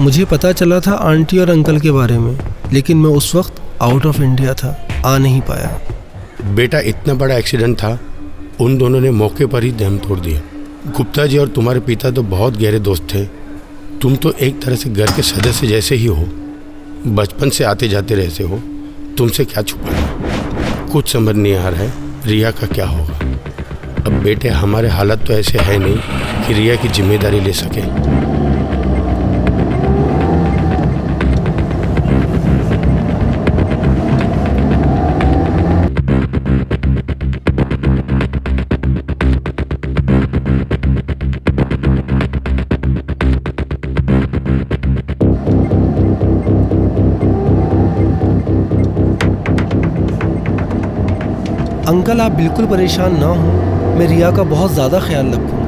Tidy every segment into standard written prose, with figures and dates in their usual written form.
मुझे पता चला था आंटी और अंकल के बारे में, लेकिन मैं उस वक्त आउट ऑफ इंडिया था, आ नहीं पाया। बेटा इतना बड़ा एक्सीडेंट था, उन दोनों ने मौके पर ही दम तोड़ दिया। गुप्ता जी और तुम्हारे पिता तो बहुत गहरे दोस्त थे। तुम तो एक तरह से घर के सदस्य जैसे ही हो, बचपन से आते जाते रहते हो, तुमसे क्या छुपाना। कुछ समझ नहीं आ रहा है रिया का क्या होगा। अब बेटे हमारे हालत तो ऐसे है नहीं कि रिया की जिम्मेदारी ले सके। अंकल आप बिल्कुल परेशान ना हो, मैं रिया का बहुत ज़्यादा ख्याल रखूँगा।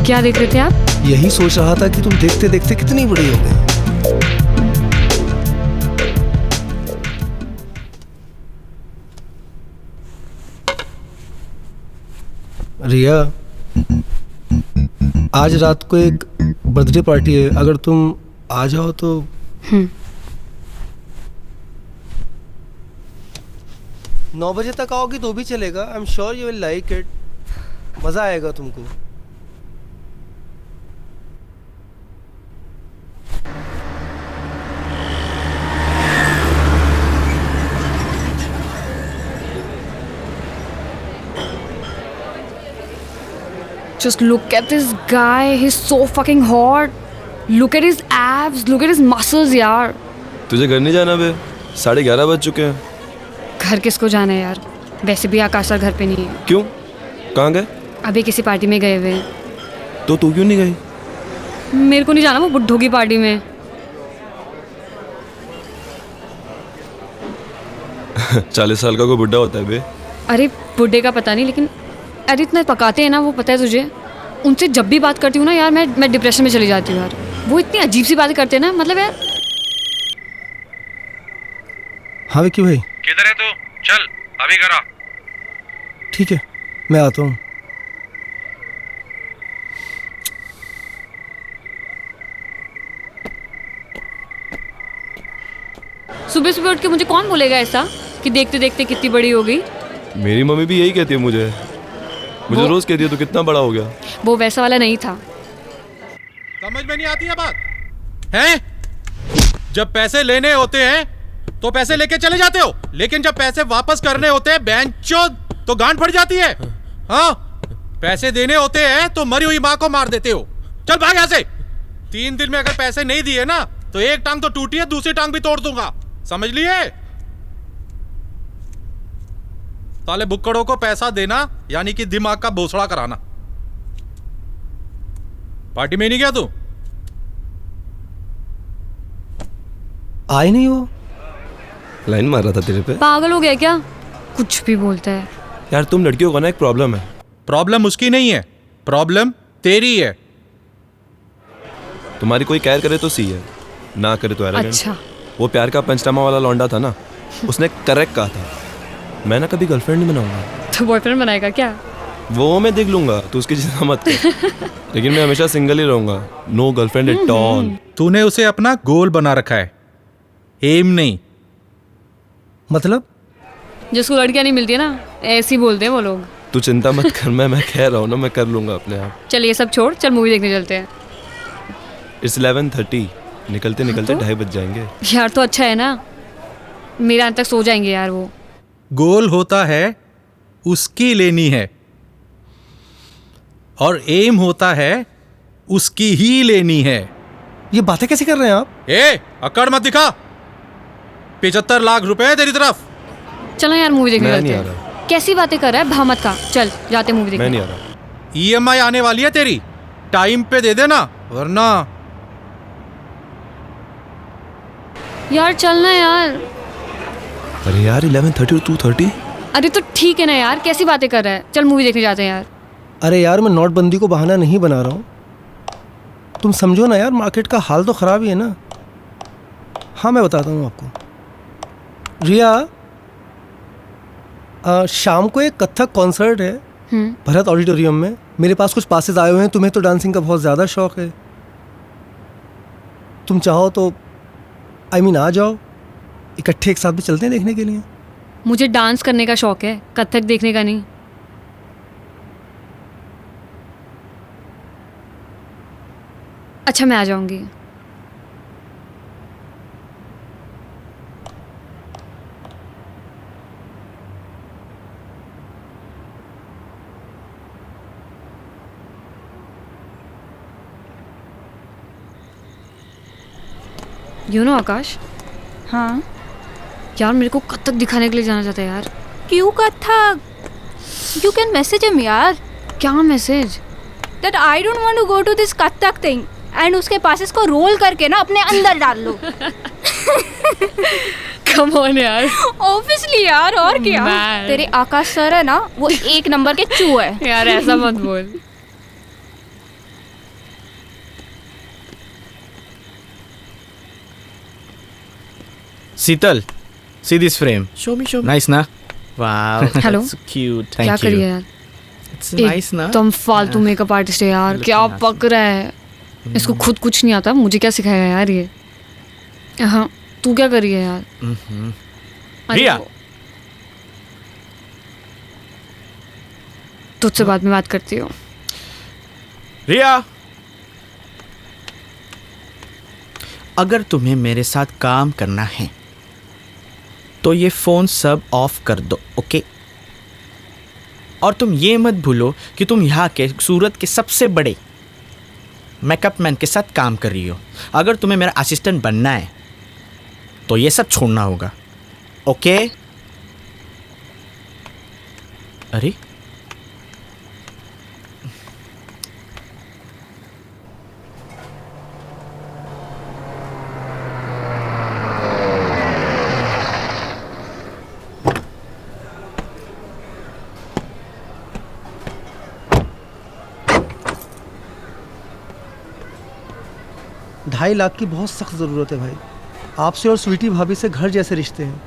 क्या देख रहे थे आप? यही सोच रहा था कि तुम देखते देखते कितनी बड़ी हो गई। रिया, आज रात को एक बर्थडे पार्टी है, अगर तुम आ जाओ तो। 9 बजे तक आओगी तो भी चलेगा। I am sure you will like it, मजा आएगा तुमको। Just look at this guy, he's so fucking hot. Look at his abs, look at his muscles यार। तुझे घर नहीं जाना बे? 11:30 बज चुके हैं। घर किसको जाना है यार? वैसे भी आकाश सर घर पे नहीं है। क्यों? कहाँ गए? अभी किसी पार्टी में गए हुए हैं। तो तू क्यों नहीं गई? मेरे को नहीं जाना वो बुड्ढों की पार्टी में। 40 साल का कोई बुड्ढा होता है बे? अरे बुड्ढे का पता नहीं, लेकिन अरे इतना पकाते हैं ना वो, पता है तुझे? उनसे जब भी बात करती हूँ ना यार, मैं डिप्रेशन में चली जाती हूँ यार। वो इतनी अजीब सी बातें करते हैं ना, मतलब यार। हाँ विक्की भाई, किधर है तू? चल अभी करा। ठीक है मैं आता हूँ। सुबह सुबह उठ के मुझे कौन बोलेगा ऐसा कि देखते देखते कितनी बड़ी हो गई? मेरी मम्मी भी यही कहती है मुझे रोज कहती है तू कितना बड़ा हो गया। वो वैसा वाला नहीं था। समझ में नहीं आती है बात है? जब पैसे लेने होते हैं तो पैसे लेके चले जाते हो, लेकिन जब पैसे वापस करने होते हैं बेंचोद तो गांड फट जाती है। हाँ, पैसे देने होते हैं तो मरी हुई माँ को मार देते हो। चल भाग यहाँ से। 3 दिन में अगर पैसे नहीं दिए ना तो एक टांग तो टूटी है, दूसरी टांग भी तोड़ दूंगा, समझ लिए? साले बुक्कड़ों को पैसा देना यानी कि दिमाग का भोसड़ा कराना। पार्टी में नहीं गया तू? आए नहीं वो? लाइन मार रहा था तेरे पे। पागल हो गया क्या? कुछ भी बोलता है यार तुम लड़कियों का ना एक प्रॉब्लम है। प्रॉब्लम उसकी नहीं है, प्रॉब्लम तेरी है। तुम्हारी कोई केयर करे तो सी है, ना करे तो एरोगेंट। अच्छा। वो प्यार का पंचनामा वाला लौंडा था ना, उसने करेक्ट कहा था, मैं ना कभी गर्लफ्रेंड नहीं बनाऊंगा। तो बॉयफ्रेंड बनाएगा क्या? वो मैं देख लूंगा, तू उसकी चिंता मत कर। लेकिन मैं हमेशा सिंगल ही रहूंगा, नो गर्लफ्रेंड एट ऑल। तूने उसे अपना गोल बना रखा है, एम नहीं। मतलब? जिसको लड़कियां नहीं मिलती है ना, ऐसे ही बोलते हैं वो लोग। तू चिंता मत कर, मैं कह रहा हूँ ना, मैं कर लूंगा अपने आप। चल ये सब छोड़, चल मूवी देखने चलते हैं। इट्स 11:30, निकलते निकलते 2:30 बज जाएंगे। यार तो अच्छा है ना, मेरे अंत तक सो जाएंगे यार वो। गोल होता है उसकी लेनी है और एम होता है उसकी ही लेनी है। ये बातें कैसे कर रहे हैं आप? अकड़ मत दिखा। 75 लाख रुपए है तेरी तरफ। चलो यार मूवी देखने मैं चलते नहीं आ हैं। कैसी बातें कर रहा है, भामत का। चल जाते मूवी मैं देखने। नहीं आ रहा। EMI आने वाली है तेरी, टाइम पे दे देना वरना। यार चलना यार। अरे यार 11:30 और 2:30। अरे तो ठीक है ना यार, कैसी बातें कर रहा है। चल मूवी देखने जाते हैं यार। अरे यार, मैं नोटबंदी को बहाना नहीं बना रहा हूँ। तुम समझो ना यार, मार्केट का हाल तो ख़राब ही है ना। हाँ मैं बताता हूँ आपको। रिया, शाम को एक कथक कॉन्सर्ट है भरत ऑडिटोरियम में। मेरे पास कुछ पासेस आए हुए हैं। तुम्हें तो डांसिंग का बहुत ज़्यादा शौक है। तुम चाहो तो आ जाओ, इकट्ठे एक साथ भी चलते हैं देखने के लिए। मुझे डांस करने का शौक है, कथक देखने का नहीं। अच्छा मैं आ जाऊंगी। आकाश। हाँ यार मेरे को कथक दिखाने के लिए जाना चाहता है यार। क्यों Kathak? You can message him यार। क्या message? That I don't want to go to this Kathak thing and उसके पास इसको रोल करके ना अपने अंदर डाल लो। कम ऑन यार। ऑब्वियसली यार, और क्या। तेरे आकाश सर है ना, वो 1 नंबर के चू है। यार ऐसा मत बोल। Sital, see this frame. Show me. Nice, na? Wow. Hello. That's cute. क्या Thank करिए you. यार? It's nice, na? तुम फालतू मेकअप आर्टिस्ट है यार। क्या पक रहा है। इसको खुद कुछ नहीं आता, मुझे क्या सिखाएगा यार ये। हाँ तू क्या करिए यार? रिया, तुझसे बाद में बात करती हूँ। रिया, अगर तुम्हें मेरे साथ काम करना है तो ये फ़ोन सब ऑफ कर दो, ओके? और तुम ये मत भूलो कि तुम यहाँ के सूरत के सबसे बड़े मेकअप मैन के साथ काम कर रही हो। अगर तुम्हें मेरा असिस्टेंट बनना है तो ये सब छोड़ना होगा, ओके? अरे ढाई लाख की बहुत सख्त ज़रूरत है भाई। आपसे और स्वीटी भाभी से घर जैसे रिश्ते हैं।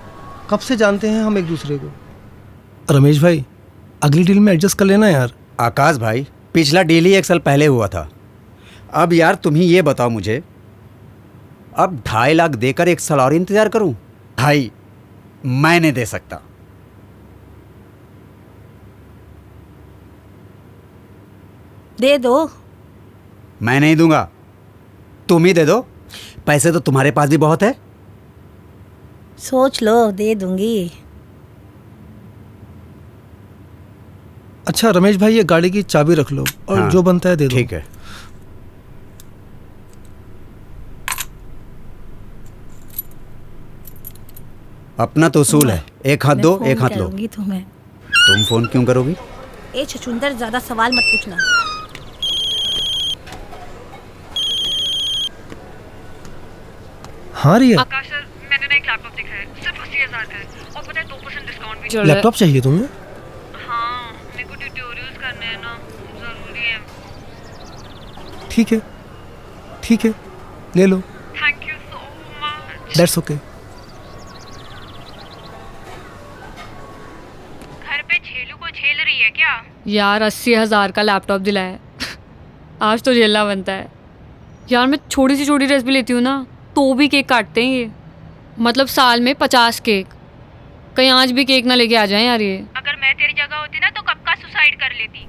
कब से जानते हैं हम एक दूसरे को। रमेश भाई, अगली डील में एडजस्ट कर लेना यार। आकाश भाई, पिछला डील ही 1 साल पहले हुआ था। अब यार तुम ही ये बताओ मुझे, अब 2.5 लाख देकर 1 साल और इंतज़ार करूं? भाई मैं नहीं दे सकता। दे दो। मैं नहीं दूंगा, तुम ही दे दो। पैसे तो तुम्हारे पास भी बहुत है। सोच लो, दे दूंगी। अच्छा रमेश भाई, ये गाड़ी की चाबी रख लो और हाँ, जो बनता है दे दो। ठीक है। अपना तो उसूल है, एक हाथ मैं दो फोन एक हाथ लो। करूंगी तुम्हें। तुम फोन क्यों करोगी? ए छछूंदर, ज्यादा सवाल मत पूछना। हाँ रिया, आकाश सर, मैंने ना एक लैपटॉप देखा है, सिर्फ 80,000 का है और पता है 2% डिस्काउंट भी चल रहा है। लैपटॉप चाहिए तुम्हें? हाँ, मेरे को ट्यूटोरियल्स करने हैं ना, जरूरी है। ठीक है ठीक है, ले लो। Thank you so much. That's okay. घर पे छेलू को झेल रही है क्या? यार 80,000 का लैपटॉप दिलाया आज तो झेलना बनता है यार। मैं छोटी सी छोटी ड्रेस भी लेती हूँ ना तो भी केक काटते हैं ये, मतलब साल में 50 केक। कहीं आज भी केक ना लेके आ जाएं यार ये। अगर मैं तेरी जगह होती ना तो कब का सुसाइड कर लेती।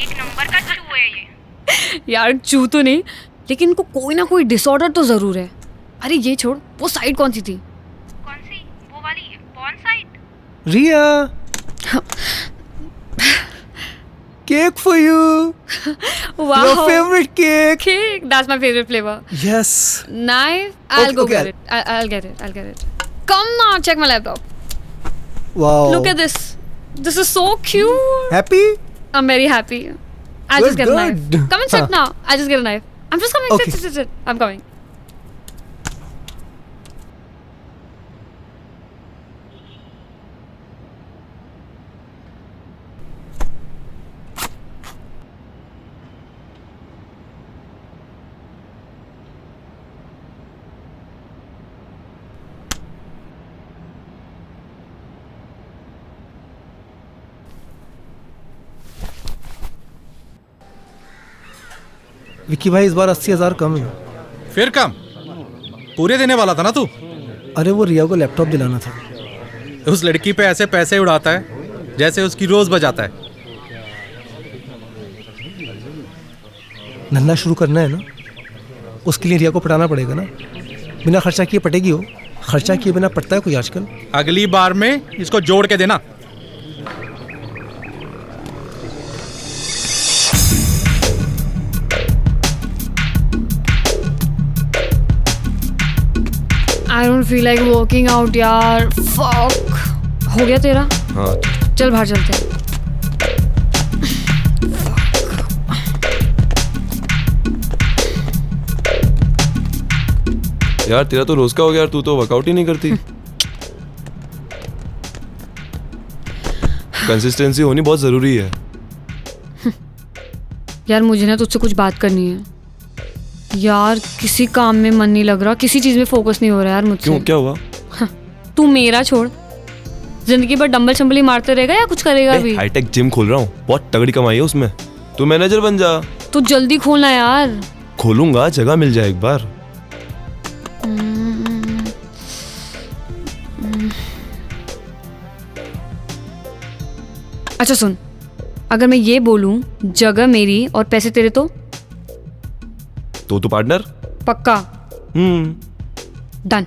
एक नंबर का चू है ये। यार चू तो नहीं, लेकिन इनको कोई ना कोई डिसऑर्डर तो ज़रूर है। अरे ये छोड़, वो साइड कौन सी थी? कौन सी? वो वाली porn site? Riya, cake for you. Wow. Your favorite cake. Cake. That's my favorite flavor. Yes. Knife. I'll Okay, go okay. get it. I'll get it. I'll get it. Come now, check my laptop. Wow. Look at this. This is so cute. Happy? I'm very happy. I'll just get a knife. Good. Come and sit now. I'll just get a knife. I'm just coming. Okay. Sit. I'm coming. Vicky भाई, इस बार 80,000 कम है। फिर कम? पूरे देने वाला था ना तू। अरे वो रिया को लैपटॉप दिलाना था। उस लड़की पे ऐसे पैसे उड़ाता है जैसे उसकी रोज बजाता है। धंधा शुरू करना है ना, उसके लिए रिया को पटाना पड़ेगा ना। बिना खर्चा किए पटेगी हो? खर्चा किए बिना पटता है कोई आजकल? अगली बार में इसको जोड़ के देना। I don't feel like working out यार। Fuck. हो गया तेरा? हाँ, चल बाहर चलते हैं। यार तेरा तो रोज का हो गया यार, तू तो वर्कआउट ही नहीं करती। कंसिस्टेंसी होनी बहुत जरूरी है। यार मुझे ना तुझसे कुछ बात करनी है यार। किसी काम में मन नहीं लग रहा, किसी चीज में फोकस नहीं हो रहा यार मुझसे। क्यों, क्या हुआ? तू मेरा छोड़, जिंदगी भर डंबल शंबल ही मारते रहेगा या कुछ करेगा भी? हाईटेक जिम खोल रहा हूँ, बहुत तगड़ी कमाई है उसमें। तू मैनेजर बन जा। तू जल्दी खोलना यार। खोलूंगा, जगह मिल जाए एक बार। अच्छा सुन, अगर मैं ये बोलूं जगह मेरी और पैसे तेरे तो पार्टनर पक्का? डन।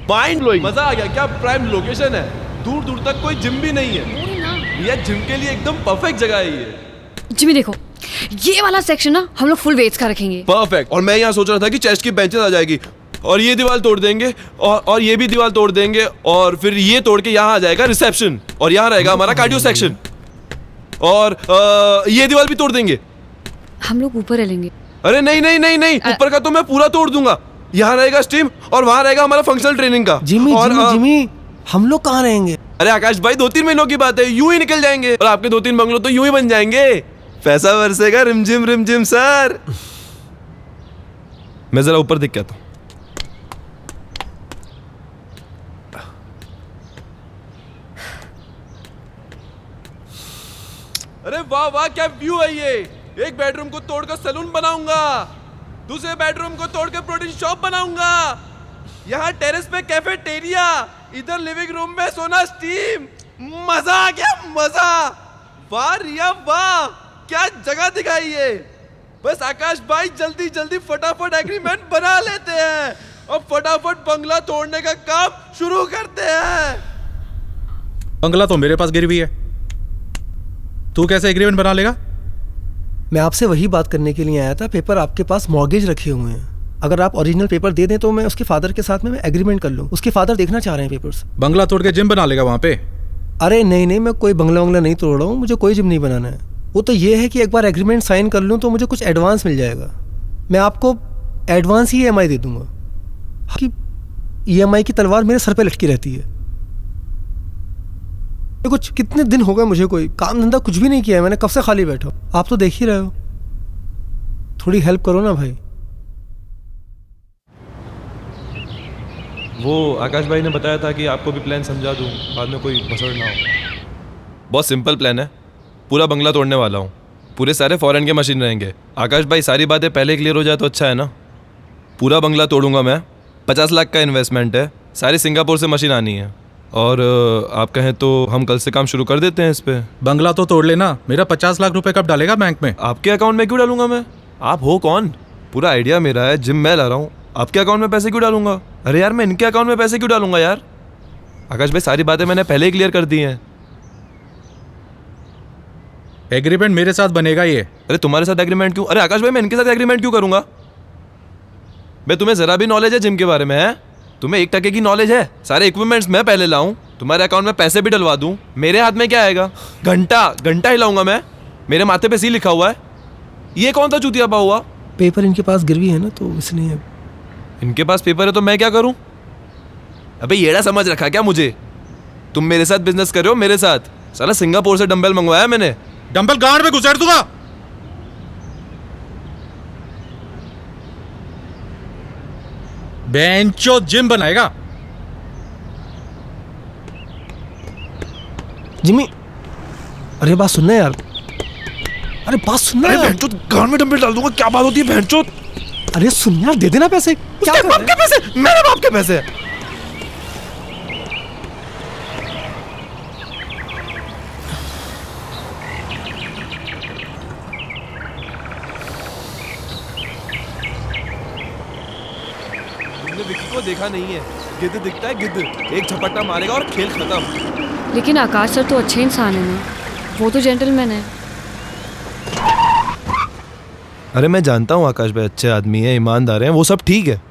माइंड ब्लोइंग, मजा आ गया। क्या प्राइम लोकेशन है, दूर दूर तक कोई जिम भी नहीं है। ये जिम के लिए एकदम परफेक्ट जगह है ये। जिमी देखो, ये वाला सेक्शन ना हम लोग फुल वेट्स का रखेंगे। परफेक्ट। और मैं यहाँ सोच रहा था कि चेस्ट की बेंचेस आ जाएगी और ये दीवार तोड़ देंगे और ये भी दीवार तोड़ देंगे और फिर ये तोड़ के यहाँ आ जाएगा रिसेप्शन और यहाँ रहेगा हमारा कार्डियो सेक्शन और ये दीवार भी तोड़ देंगे। हम लोग ऊपर रह लेंगे। अरे नहीं नहीं नहीं नहीं, ऊपर का तो मैं पूरा तोड़ दूंगा। यहाँ रहेगा स्टीम और वहाँ रहेगा हमारा फंक्शनल ट्रेनिंग का। जिमी जिमी हम लोग कहाँ रहेंगे? अरे आकाश भाई, 2-3 महीनों की बात है, यूं ही निकल जाएंगे और आपके 2-3 बंगलो तो यूं ही बन जाएंगे। पैसा बरसेगा रिमझिम सर। मैं जरा ऊपर देख के आता हूं। अरे वाह वाह, क्या व्यू है ये। एक बेडरूम को तोड़कर सैलून बनाऊंगा, दूसरे बेडरूम को तोड़कर प्रोटीन शॉप बनाऊंगा, यहाँ टेरेस पे कैफेटेरिया, इधर लिविंग रूम में सोना स्टीम। मजा आ गया, मजा। वाह रिया वाह, क्या जगह दिखाई है। बस आकाश भाई जल्दी जल्दी फटाफट एग्रीमेंट बना लेते हैं और फटाफट बंगला तोड़ने का काम शुरू करते हैं। बंगला तो मेरे पास गिरी हुई है, तू कैसे एग्रीमेंट बना लेगा? मैं आपसे वही बात करने के लिए आया था। पेपर आपके पास मॉर्गेज रखे हुए हैं, अगर आप ओरिजिनल पेपर दे दें तो मैं उसके फादर के साथ में एग्रीमेंट कर लूँ। उसके फादर देखना चाह रहे हैं पेपर्स। बंगला तोड़ के जिम बना लेगा वहां पे? अरे नहीं नहीं, मैं कोई बंगला वंगला नहीं तोड़ रहा हूँ, मुझे कोई जिम नहीं बनाना है। वो तो ये है कि एक बार एग्रीमेंट साइन कर लूँ तो मुझे कुछ एडवांस मिल जाएगा। मैं आपको एडवांस ही EMI दे दूंगा। कि EMI की तलवार मेरे सर पे लटकी रहती है। कुछ कितने दिन हो गए मुझे कोई काम धंधा कुछ भी नहीं किया है, मैंने कब से खाली बैठा हूँ। आप तो देख ही रहे हो, थोड़ी हेल्प करो ना भाई। वो आकाश भाई ने बताया था कि आपको भी प्लान समझा दूं, बाद में कोई मसड़ ना हो। बहुत सिंपल प्लान है, पूरा बंगला तोड़ने वाला हूँ, पूरे सारे फॉरेन के मशीन रहेंगे। आकाश भाई सारी बातें पहले क्लियर हो जाए तो अच्छा है ना। पूरा बंगला तोड़ूंगा मैं, 50 लाख का इन्वेस्टमेंट है, सारी सिंगापुर से मशीन आनी है। और आप कहें तो हम कल से काम शुरू कर देते हैं इस पे। बंगला तो तोड़ लेना, मेरा 50 लाख रुपए कब डालेगा बैंक में? आपके अकाउंट में क्यों डालूंगा मैं? आप हो कौन? पूरा आइडिया मेरा है, जिम मैं ला रहा हूँ, आपके अकाउंट में पैसे क्यों डालूंगा? अरे यार मैं इनके अकाउंट में पैसे क्यों डालूंगा यार? आकाश भाई सारी बातें मैंने पहले ही क्लियर कर दी हैं। एग्रीमेंट मेरे साथ बनेगा ये। अरे तुम्हारे साथ एग्रीमेंट क्यों? अरे आकाश भाई मैं इनके साथ एग्रीमेंट क्यों करूंगा? मैं तुम्हें जरा भी नॉलेज है जिम के बारे में? है तुम्हें 1% की नॉलेज है? सारे इक्विपमेंट्स मैं पहले लाऊं, तुम्हारे अकाउंट में पैसे भी डलवा दूं, मेरे हाथ में क्या आएगा? घंटा हिलाऊंगा मैं, मेरे माथे पे सी लिखा हुआ है। ये कौन सा चूतिया पा हुआ? पेपर इनके पास गिरवी है ना, तो इसलिए। इनके पास पेपर है तो मैं क्या करूं? अबे येड़ा समझ रखा क्या मुझे? तुम मेरे साथ बिजनेस कर रहे हो, मेरे साथ। साला सिंगापुर से डंबल मंगवाया मैंने। डंबल गांड में घुसेड़ दूंगा। बेंचो जिम बनाएगा। जिमी, अरे बात सुनना यार, अरे बात सुनना यार। बेंचो गांड में डंबल डाल दूंगा, क्या बात होती है बेंचो? अरे सुन यार, दे देना पैसे। क्या बाप के पैसे? मेरे बाप के पैसे? तुमने विकी को देखा नहीं है, गिद्ध दिखता है गिद्ध, एक झपट्टा मारेगा और खेल खत्म। लेकिन आकाश सर तो अच्छे इंसान है ना, वो तो जेंटलमैन है। अरे मैं जानता हूँ आकाश भाई अच्छे आदमी है, ईमानदार हैं, वो सब ठीक है,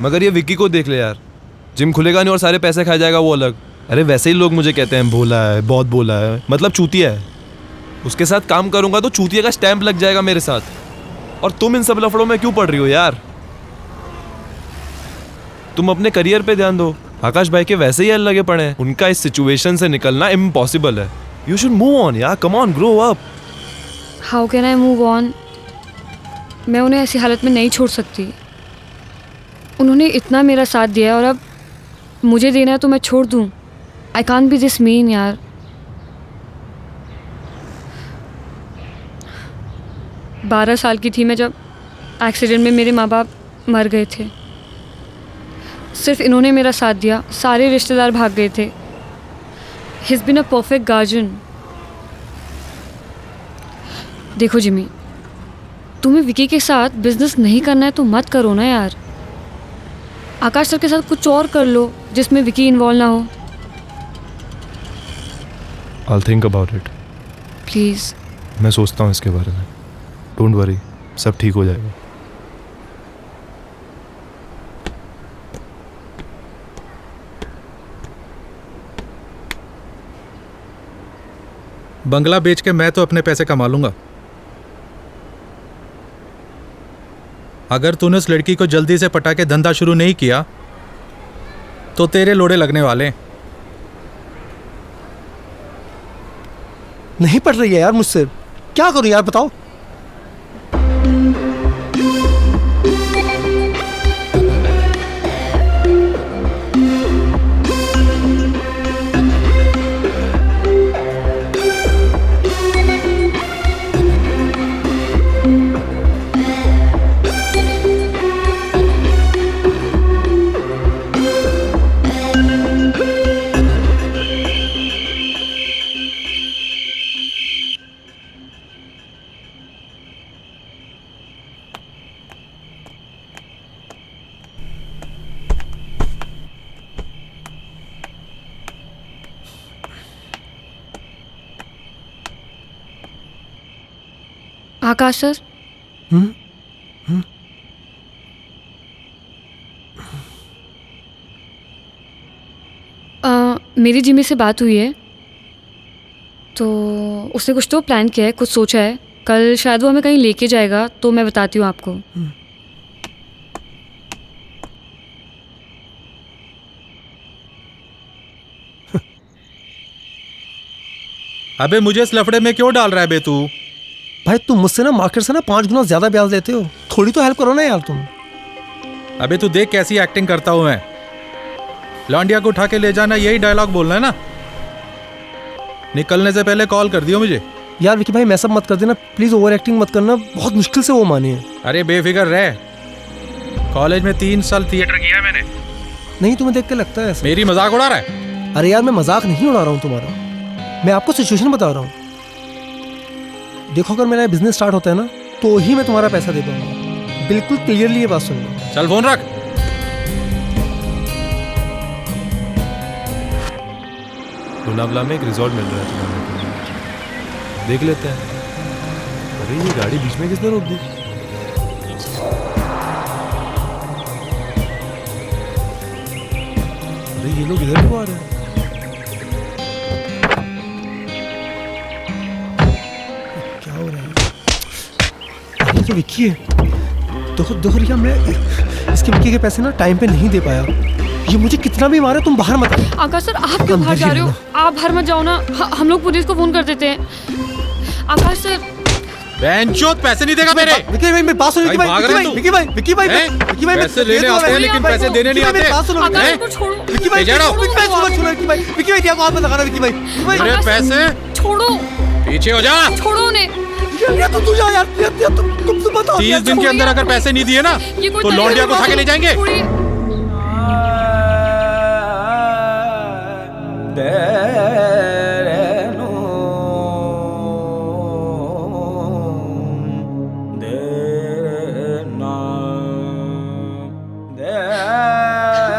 मगर ये विक्की को देख ले यार, जिम खुलेगा नहीं और सारे पैसे खा जाएगा वो अलग। अरे वैसे ही लोग मुझे कहते हैं भोला है, बहुत भोला है, मतलब चूतिया है। उसके साथ काम करूंगा तो चूतिया का स्टैंप लग जाएगा मेरे साथ। और तुम इन सब लफड़ों में क्यों पड़ रही हो यार? तुम अपने करियर पे ध्यान दो। आकाश भाई के वैसे ही हल लगे पड़े हैं, उनका इस सिचुएशन से निकलना इम्पॉसिबल है। यू शुड मूव ऑन यार, come on, grow up. How can I move on? मैं उन्हें ऐसी हालत में नहीं छोड़ सकती। उन्होंने इतना मेरा साथ दिया है और अब मुझे देना है तो मैं छोड़ दूँ? I can't be this mean यार। बारह साल की थी मैं जब एक्सीडेंट में मेरे माँ बाप मर गए थे। सिर्फ इन्होंने मेरा साथ दिया, सारे रिश्तेदार भाग गए थे। He is been a perfect guardian. देखो जिमी, तुम्हें विकी के साथ बिजनेस नहीं करना है तो मत करो ना यार। आकाश सर के साथ कुछ और कर लो जिसमें विकी इन्वॉल्व ना हो। I'll think about it. Please. मैं सोचता हूँ इसके बारे में। डोंट वरी, सब ठीक हो जाएगा। बंगला बेच के मैं तो अपने पैसे कमा लूंगा। अगर तूने उस लड़की को जल्दी से पटा के धंधा शुरू नहीं किया तो तेरे लोड़े लगने वाले। नहीं पट रही है यार मुझसे, क्या करूं यार बताओ। आकाश सर, मेरी जिमी से बात हुई है, तो उसने कुछ तो प्लान किया है, कुछ सोचा है। कल शायद वो हमें कहीं लेके जाएगा, तो मैं बताती हूँ आपको। अबे मुझे इस लफड़े में क्यों डाल रहा है बे तू? भाई तुम मुझसे ना मार्केट से ना 5 गुना ज्यादा ब्याज देते हो, थोड़ी तो हेल्प करो ना यार तुम। अबे तू देख कैसी एक्टिंग करता हूँ मैं। लौंडिया को उठा के ले जाना, यही डायलॉग बोलना है ना? निकलने से पहले कॉल कर दियो मुझे। यार विकी भाई मैसअप मत कर देना प्लीज, ओवर एक्टिंग मत करना, बहुत मुश्किल से वो माने हैं। अरे बेफिक्र रह, कॉलेज में 3 साल थिएटर किया है मैंने। नहीं तुम्हें देख के लगता है ऐसा। मेरी मजाक उड़ा रहा है? अरे यार मैं मजाक नहीं उड़ा रहा हूँ तुम्हारा, मैं आपको सिचुएशन बता रहा हूँ। देखो अगर मेरा बिजनेस स्टार्ट होता है ना तो ही मैं तुम्हारा पैसा दे पाऊंगा, बिल्कुल क्लियरली ये बात सुन लो। चल फोन रख। लोनावला में एक रिजॉर्ट मिल रहा है तुम्हारे को, देख लेते हैं। अरे ये गाड़ी बीच में किसने रोक दी? अरे ये लोग इधर क्यों आ रहे हैं? क्या हो रहा है? ये तो विक्की है। देखो रिया, मैं इसके विक्की के पैसे ना टाइम पे नहीं दे पाया। ये मुझे कितना भी मारे, तुम बाहर मत आओ। आकाश सर आप क्यों बाहर जा रहे हो? आप बाहर मत जाओ ना, हम लोग पुलिस को फोन कर देते हैं। आकाश सर, बेंचोद पैसे नहीं देगा मेरे। विक्की भाई मेरी बात सुनो। विक्की भाई पैसे लेने आते हैं लेकिन पैसे देने नहीं आते। आकाश को छोड़ो। विक्की भाई क्या हाथ में लगा रहा है? विक्की भाई मेरे पैसे छोड़ो, पीछे हो जा। छोड़ो उन्हें। तू जा यार, तुम बताओ। 30 दिन के अंदर अगर पैसे नहीं दिए ना तो लौंडिया को उठा के ले जाएंगे।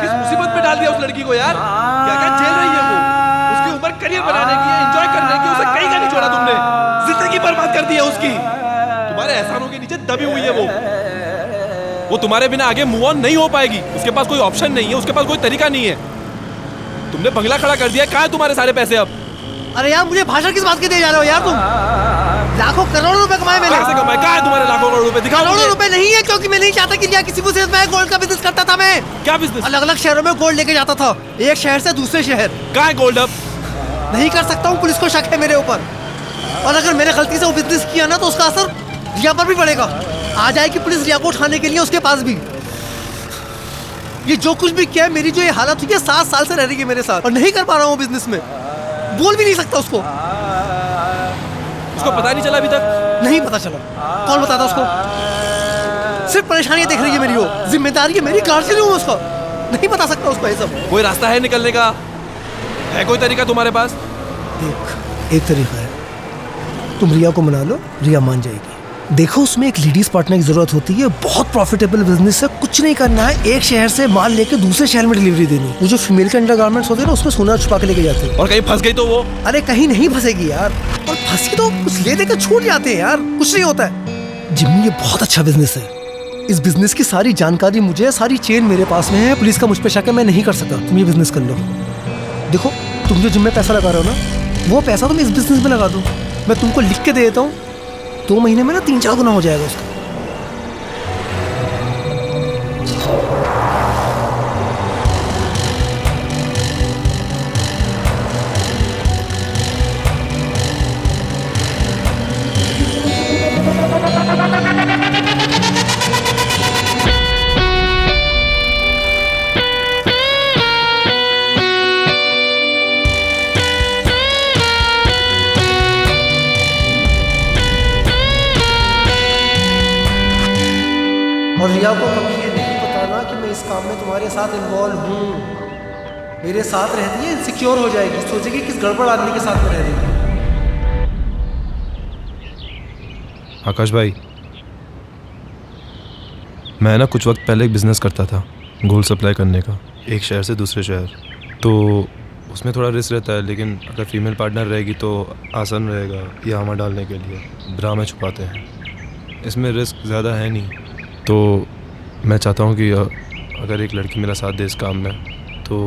किस मुसीबत में डाल दिया उस लड़की को यार? क्या झेल रही है वो? उसकी उम्र करियर बनाने की है, एंजॉय करने की, उसे कहीं का नहीं छोड़ा तुमने। जिंदगी बर्बाद कर दी है उसकी। तुम्हारे एहसानों के नीचे दबी हुई है वो तुम्हारे बिना आगे मूव ऑन नहीं हो पाएगी। उसके पास कोई ऑप्शन नहीं है, उसके पास कोई तरीका नहीं है। तुमने बंगला खड़ा कर दिया, कहाँ है तुम्हारे सारे पैसे अब? अरे यार मुझे भाषण किस बात के दे जा रहे हो यार तुम? लाखों करोड़ों रुपए कमाए मैंने। कैसे कमाए? कहाँ है तुम्हारे लाखों करोड़ रुपए? दिखाओ। करोड़ों रुपए नहीं है, क्योंकि मैं नहीं चाहता कि किसी को सिर्फ मैं गोल्ड का बिजनेस करता था। मैं क्या बिजनेस? अलग अलग शहरों में गोल्ड लेके जाता था, एक शहर से दूसरे शहर। कहाँ है गोल्ड अब? नहीं कर सकता हूँ, पुलिस को शक है मेरे ऊपर। और अगर मैंने गलती से वो बिजनेस किया ना तो उसका असर रिया पर भी पड़ेगा। आ जाएगी पुलिस रिया को उठाने के लिए उसके पास भी। ये जो कुछ भी किया है, मेरी जो ये हालत हुई है, 7 साल से रह रही है मेरे साथ और नहीं कर पा रहा हूँ बिजनेस में। बोल भी नहीं सकता उसको पता नहीं चला अभी तक? नहीं पता चला। कौन बताता उसको? सिर्फ परेशानियां देख रही है मेरी वो। जिम्मेदारी है मेरी, गार्जियन हूँ उसका। नहीं बता सकता उसको ये सब। कोई रास्ता है निकलने का? है कोई तरीका तुम्हारे पास? देख एक तरीका है, तुम रिया को मना लो, रिया मान जाएगी। देखो उसमें एक लेडीज पार्टनर की जरूरत होती है, बहुत प्रॉफिटेबल बिजनेस है। कुछ नहीं करना है, एक शहर से माल लेके दूसरे शहर में डिलीवरी देनी। वो जो फीमेल के अंडरगारमेंट्स होते हैं ना, उसमें सोना छुपा के लेके जाते हैं। और कहीं फंस गई तो वो? अरे कहीं नहीं फंसेगी यार, और फंसी तो कुछ ले देकर छूट जाते हैं यार, कुछ नहीं होता है। जिम्मी ये बहुत अच्छा बिजनेस है। इस बिजनेस की सारी जानकारी मुझे, सारी चेन मेरे पास में है। पुलिस का मुझ पर शक है, मैं नहीं कर सकता। तुम ये बिजनेस कर लो। देखो तुम जो जिम में पैसा लगा रहे हो ना, वो पैसा तुम इस बिजनेस में लगा दो। मैं तुमको लिख के दे देता हूँ, 2 महीने में ना 3-4 गुना हो जाएगा उसका। और रिया को कभी ये नहीं बताना कि मैं इस काम में तुम्हारे साथ इन्वॉल्व हूँ। मेरे साथ रहती है, इनसिक्योर हो जाएगी, सोचेगी किस गड़बड़ आदमी के साथ में रह रही है। आकाश भाई, मैं ना कुछ वक्त पहले एक बिजनेस करता था गोल्ड सप्लाई करने का, एक शहर से दूसरे शहर। तो उसमें थोड़ा रिस्क रहता है, लेकिन अगर फीमेल पार्टनर रहेगी तो आसान रहेगा ये हमा डालने के लिए। ब्रा में छुपाते हैं। इसमें रिस्क ज़्यादा है नहीं, तो मैं चाहता हूँ कि अगर एक लड़की मेरा साथ दे इस काम में तो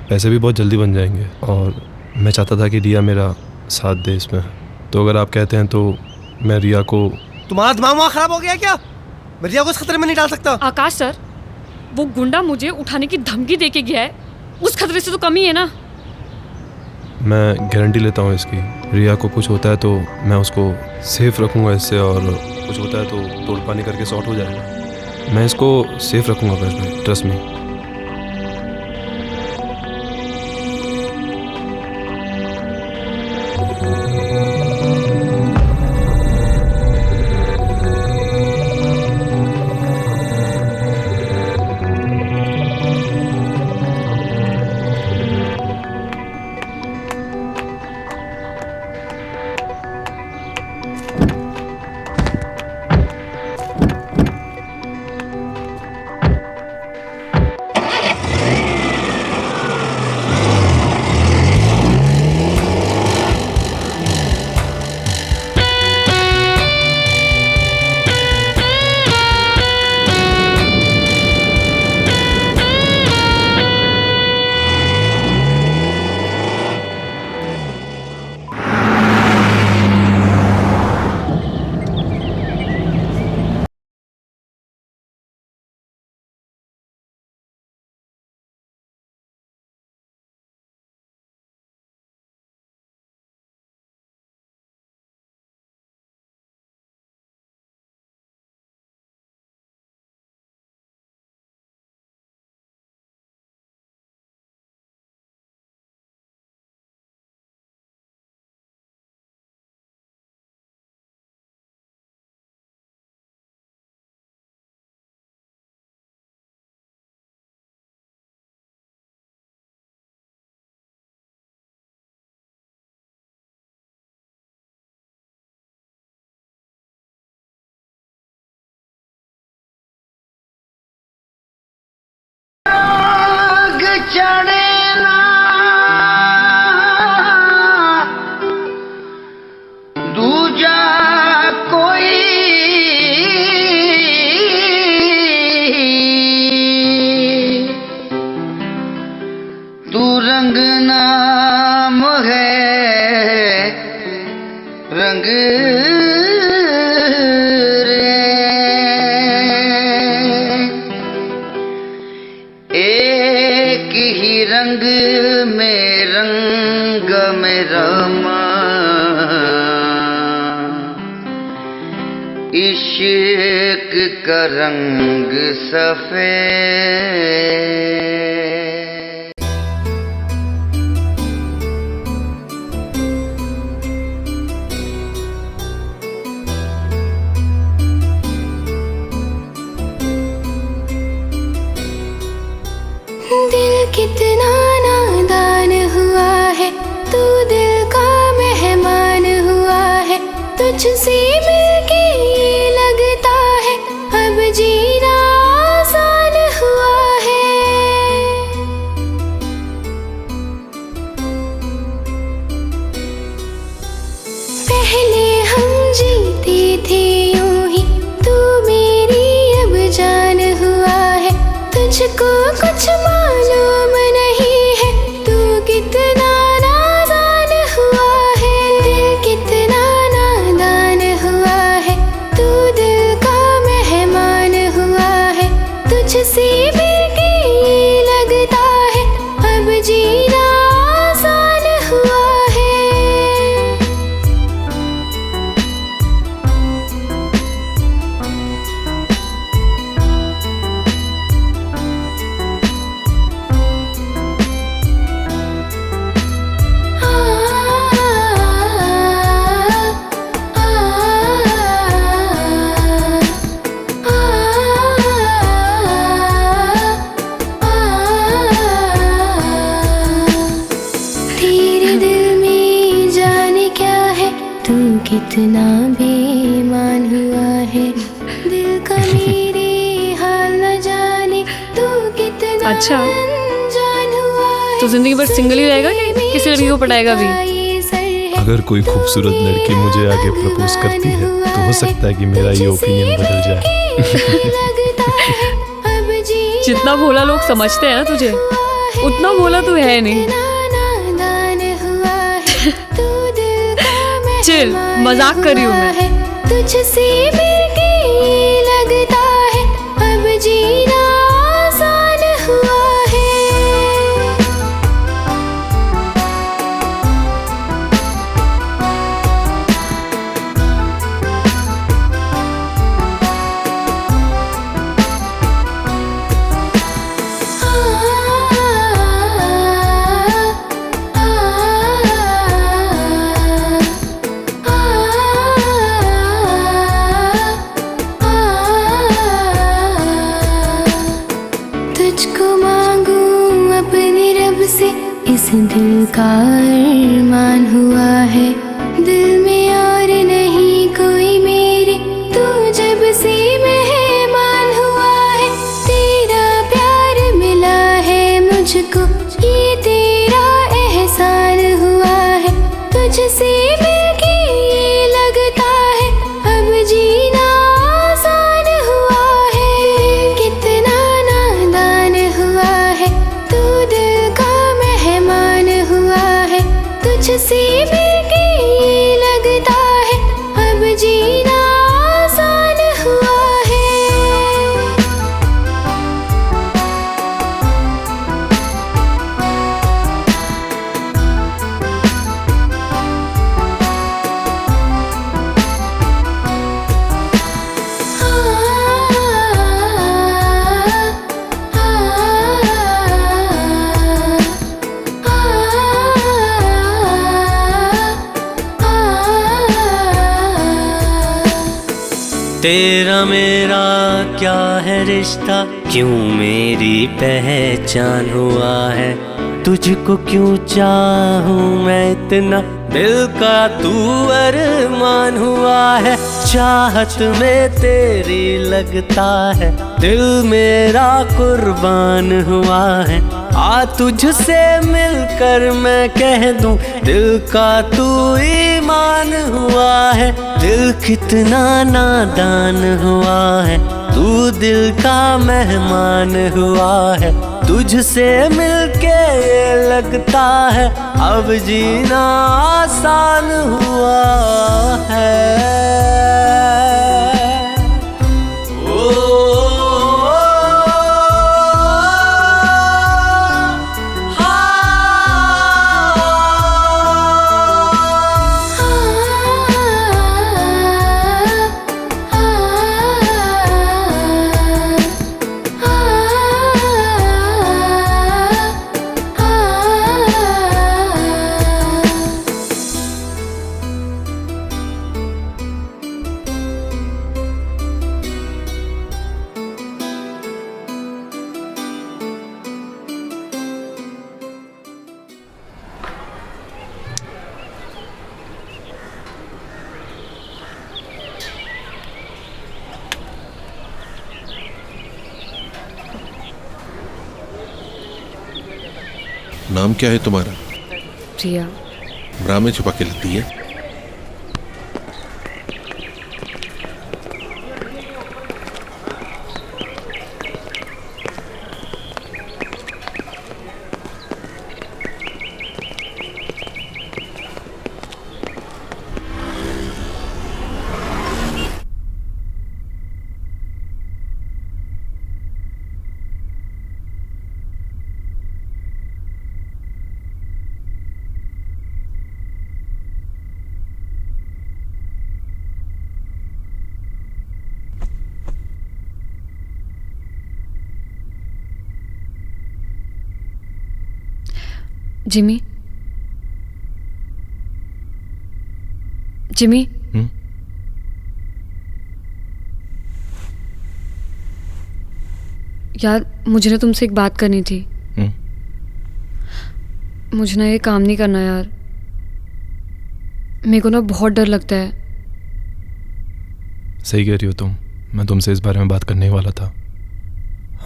पैसे भी बहुत जल्दी बन जाएंगे, और मैं चाहता था कि रिया मेरा साथ दे इसमें। तो अगर आप कहते हैं तो मैं रिया को... तुम्हारा दिमाग वहाँ खराब हो गया क्या? मैं रिया को इस खतरे में नहीं डाल सकता। आकाश सर, वो गुंडा मुझे उठाने की धमकी दे के गया है, उस खतरे से तो कम ही है ना। मैं गारंटी लेता हूँ इसकी, रिया को कुछ होता है तो मैं उसको सेफ रखूँगा इससे, और कुछ होता है तो तोड़ पानी करके सॉर्ट हो जाएगा। मैं इसको सेफ रखूँगा आकाश भाई, ट्रस्ट मी। इश्क का रंग सफेद। दिल कितना नादान हुआ है, तू दिल का मेहमान हुआ है, तुझसे मिलके ये लगता है अब जीना आसान हुआ है। पहले हम जीते थे यूं ही, तू मेरी अब जान हुआ है, तुझको कुछ मालूम नहीं है तू कितना नादान हुआ है। दिल कितना नादान हुआ है, तू दिल का मेहमान हुआ है, तुझसे मिलके ये लगता है अब जीना आसान हुआ है। तेरे दिल में जाने क्या है, तू कितना बेईमान हुआ है, दिल का मेरे हाल न जाने तू कितना अच्छा, अनजान हुआ है। तो जिंदगी भर सिंगल ही रहेगा कि किसी लड़की को पटाएगा भी? अगर कोई खूबसूरत लड़की मुझे आगे प्रपोज करती है तो हो सकता है कि मेरा ये ओपिनियन बदल जाए। जितना भोला लोग समझते हैं ना तुझे, उतना भोला तू है नहीं। चिल, मजाक कर रही हूँ मैं। तुझसे मिलके लगता है अब जीना आसान हुआ है। तुझको मांगू अपने रब से इस दिल का अरमान हुआ है। दिल में और नहीं कोई मेरे, तू जब से मेहमान हुआ है। तेरा प्यार मिला है मुझको, ये तेरा एहसान हुआ है। तुझसे मिलके ये लगता है अब जीना आसान हुआ है। कितना नादान हुआ है, तू दिल का मेहमान हुआ है। तुझसे मिलके ये लगता है अब जीना आसान हुआ है। तेरा मेरा क्या है रिश्ता, क्यों मेरी पहचान हुआ है। तुझको क्यों चाहूँ मैं इतना, दिल का तू अरमान हुआ है। चाहत में तेरी लगता है दिल मेरा कुर्बान हुआ है। आ तुझसे मिलकर मैं कह दूं दिल का तू ईमान हुआ है। दिल कितना नादान हुआ है, तू दिल का मेहमान हुआ है। तुझसे मिलके ये लगता है अब जीना आसान हुआ है। नाम क्या है तुम्हारा? प्रिया। ब्रा में छुपा के लेती है। जिमी, जिमी, यार मुझे ना तुमसे एक बात करनी थी। मुझे ना ये काम नहीं करना यार, मेरे को ना बहुत डर लगता है। सही कह रही हो तुम, मैं तुमसे इस बारे में बात करने ही वाला था।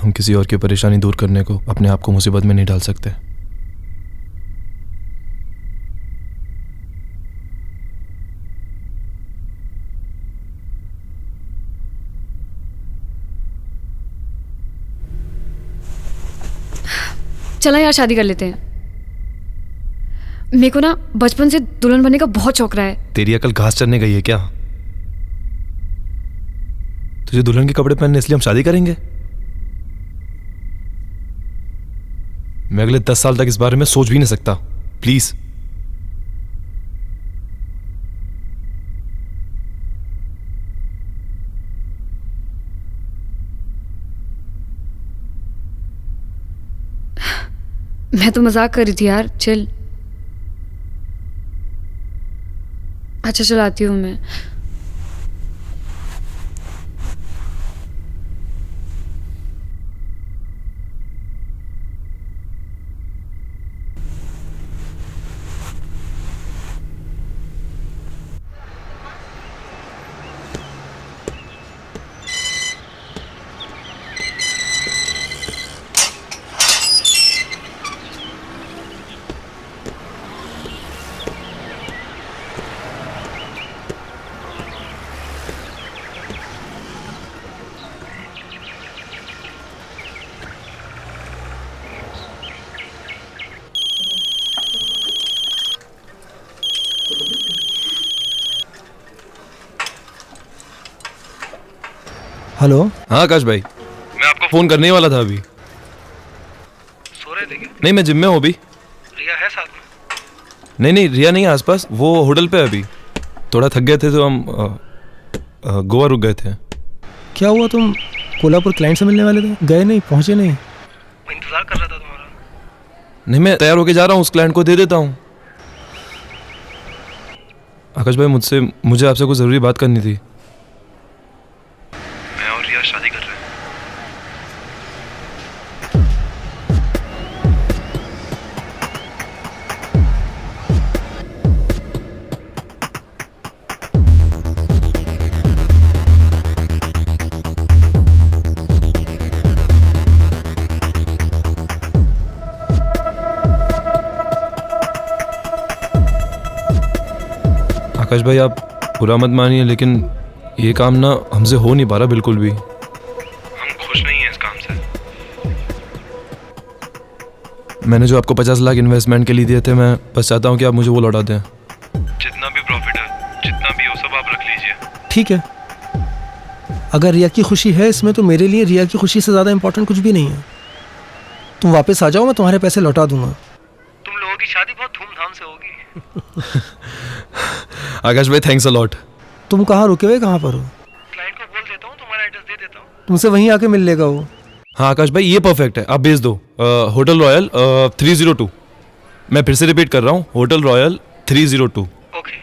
हम किसी और की परेशानी दूर करने को अपने आप को मुसीबत में नहीं डाल सकते। चला यार शादी कर लेते हैं। मेरे को ना बचपन से दुल्हन बनने का बहुत शौक रहा है। तेरी अकल घास चरने गई है क्या? तुझे दुल्हन के कपड़े पहनने इसलिए हम शादी करेंगे? मैं अगले 10 साल तक इस बारे में सोच भी नहीं सकता। प्लीज। मैं तो मजाक कर रही थी यार, चिल। अच्छा चलाती हूँ मैं। हेलो। हाँ आकाश भाई, मैं आपको फोन करने ही वाला था अभी। सो रहे थे क्या? नहीं, मैं जिम में हूँ अभी। रिया है साथ में? नहीं, रिया नहीं है आसपास, वो होटल पे है अभी। थोड़ा थक गए थे तो हम गोवा रुक गए थे। क्या हुआ, तुम कोल्हापुर क्लाइंट से मिलने वाले थे, गए नहीं, पहुंचे नहीं? मैं इंतजार कर रहा था तुम्हारा। नहीं, मैं तैयार होके जा रहा हूँ, उस क्लाइंट को दे देता हूँ। आकाश भाई, मुझे आपसे कुछ ज़रूरी बात करनी थी। मैं और रिया शादी कर रहे हैं। आकाश भाई, आप बुरा मत मानिए, लेकिन ये काम ना हमसे हो नहीं पा रहा बिल्कुल भी। हम खुश नहीं हैं इस काम से। मैंने जो आपको 50 लाख इन्वेस्टमेंट के लिए दिए थे, मैं बस चाहता हूँ कि आप मुझे वो लौटा दें। जितना भी प्रॉफिट है, जितना भी हो, सब आप रख लीजिए। ठीक है, अगर रिया की खुशी है इसमें, तो मेरे लिए रिया की खुशी से ज़्यादा इम्पोर्टेंट कुछ भी नहीं है। तुम वापस आ जाओ, मैं तुम्हारे पैसे लौटा दूंगा। तुम लोगों की शादी बहुत धूमधाम से होगी। आकाश भाई, थैंक्स अ लॉट। तुम कहाँ रुके हुए, कहाँ पर हो? क्लाइंट को बोल देता हूँ, तुम्हारा एड्रेस दे देता हूँ। तुमसे वहीं आके मिल लेगा वो। हाँ आकाश भाई, ये परफेक्ट है, आप भेज दो। Hotel royal 302। मैं फिर से रिपीट कर रहा हूँ, hotel royal 302। Okay.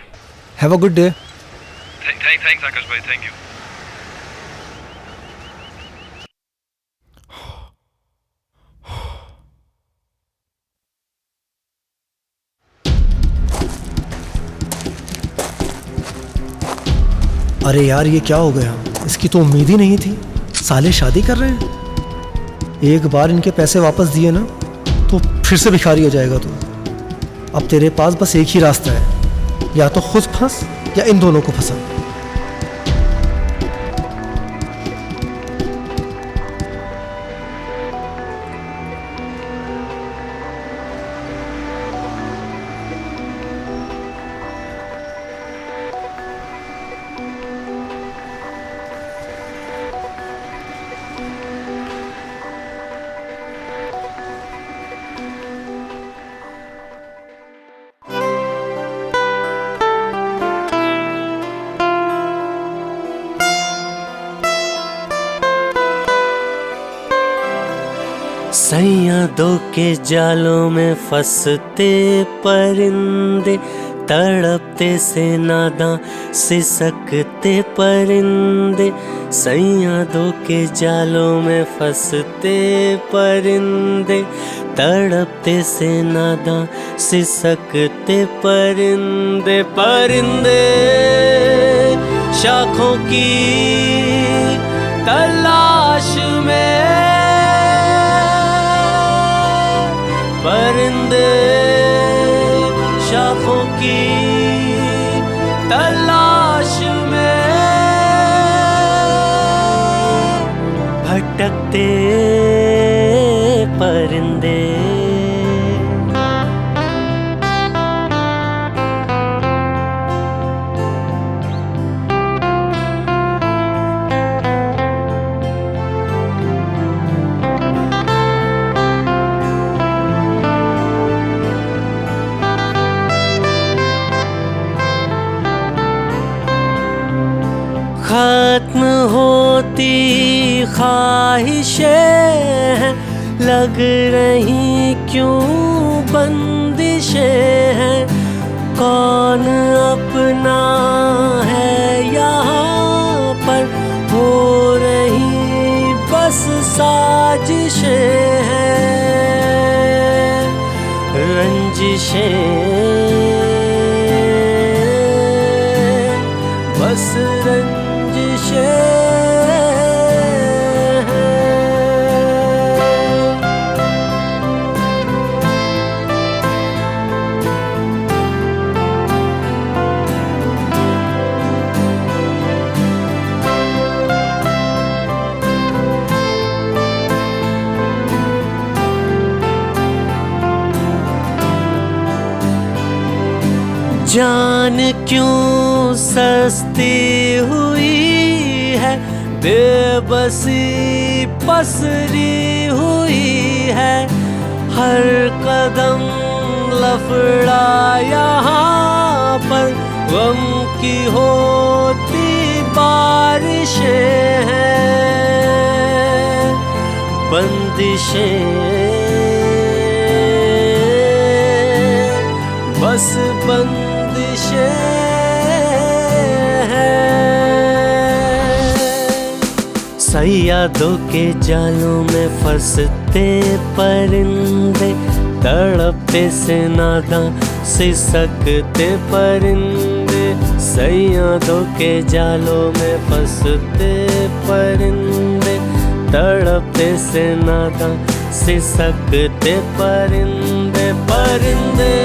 Have a good day. Thanks Akash भाई, थैंक यू। अरे यार, ये क्या हो गया? इसकी तो उम्मीद ही नहीं थी। साले शादी कर रहे हैं। एक बार इनके पैसे वापस दिए ना, तो फिर से भिखारी हो जाएगा तू। अब तेरे पास बस एक ही रास्ता है, या तो खुद फंस या इन दोनों को फंसा। सैया दो के जालों में फंसते परिंदे, तड़पते से नादां सिसकते परिंदे। सैया दो के जालों में फंसते परिंदे, तड़पते से नादां सिसकते परिंदे। परिंदे शाखों की तलाश में, परिंदे शाखों की तलाश में, भटकते परिंदे। खत्म होती ख्वाहिशें हैं, लग रही क्यों बंदिशें हैं। कौन अपना है यहाँ पर, हो रही बस साजिशें हैं, रंजिशें बस रंजिशें। जान क्यों सस्ती हुई है, बेबसी पसरी हुई है। हर कदम लफड़ा यहाँ पर, गम की होती बारिशें हैं, बंदिशें बस बंदिशें हैं। सैयादों के जालों में फंसते परिंदे, तड़पते से नादां सिसकते परिंदे। सैयादों के जालों में फंसते परिंदे, तड़पते से नादां सिसकते परिंदे। परिंदे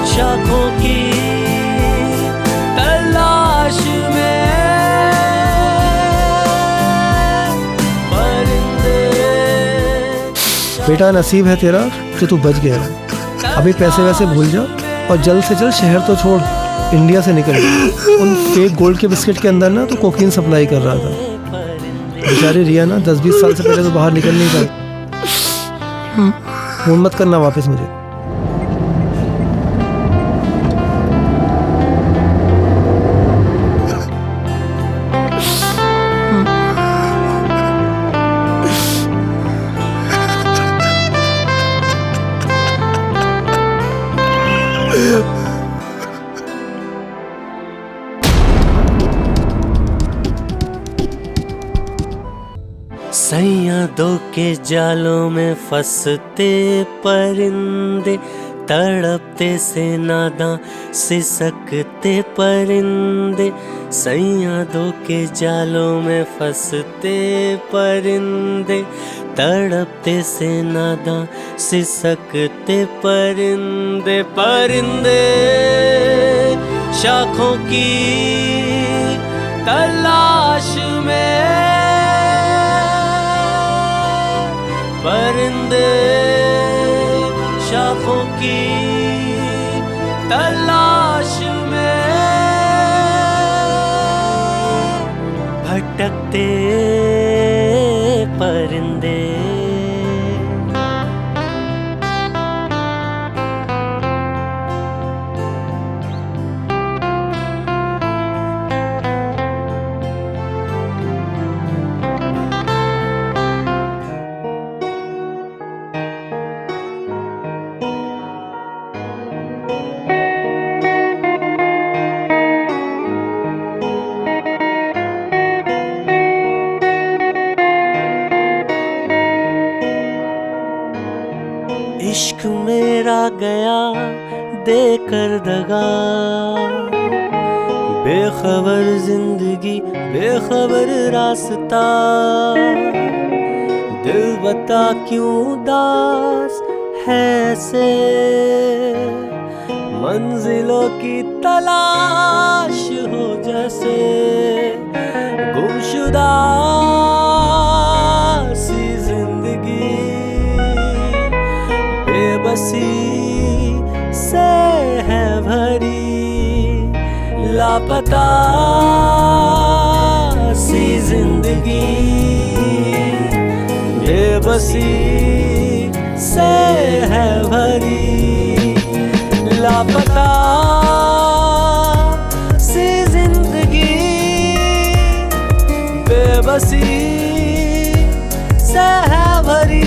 शाखों की तलाश में, परिंदे। बेटा नसीब है तेरा कि तू बच गया। अभी पैसे वैसे भूल जा और जल्द से जल्द शहर तो छोड़, इंडिया से निकल। उन फेक गोल्ड के बिस्किट के अंदर ना तो कोकीन सप्लाई कर रहा था। बेचारी रिया ना 10-20 साल से पहले तो बाहर निकल नहीं पाई। फोन मत करना वापस मुझे। सैयादों के जालों में फंसते परिंदे, तड़पते से नादां सिसकते परिंदे। सैयादों के जालों में फंसते परिंदे, तड़पते से नादां सिसकते परिंदे। परिंदे शाखों की तलाश में, परिंदे शाखों की तलाश में, भटकते परिंदे। इश्क मेरा गया देकर दगा, बेखबर जिंदगी बेखबर रास्ता। दिल बता क्यों उदास है से, मंजिलों की तलाश हो जैसे। गुमशुदा सी जिंदगी बेबसी से है भरी, लापता सी जिंदगी बेबसी से है भरी, लापता सी जिंदगी बेबसी से है भरी,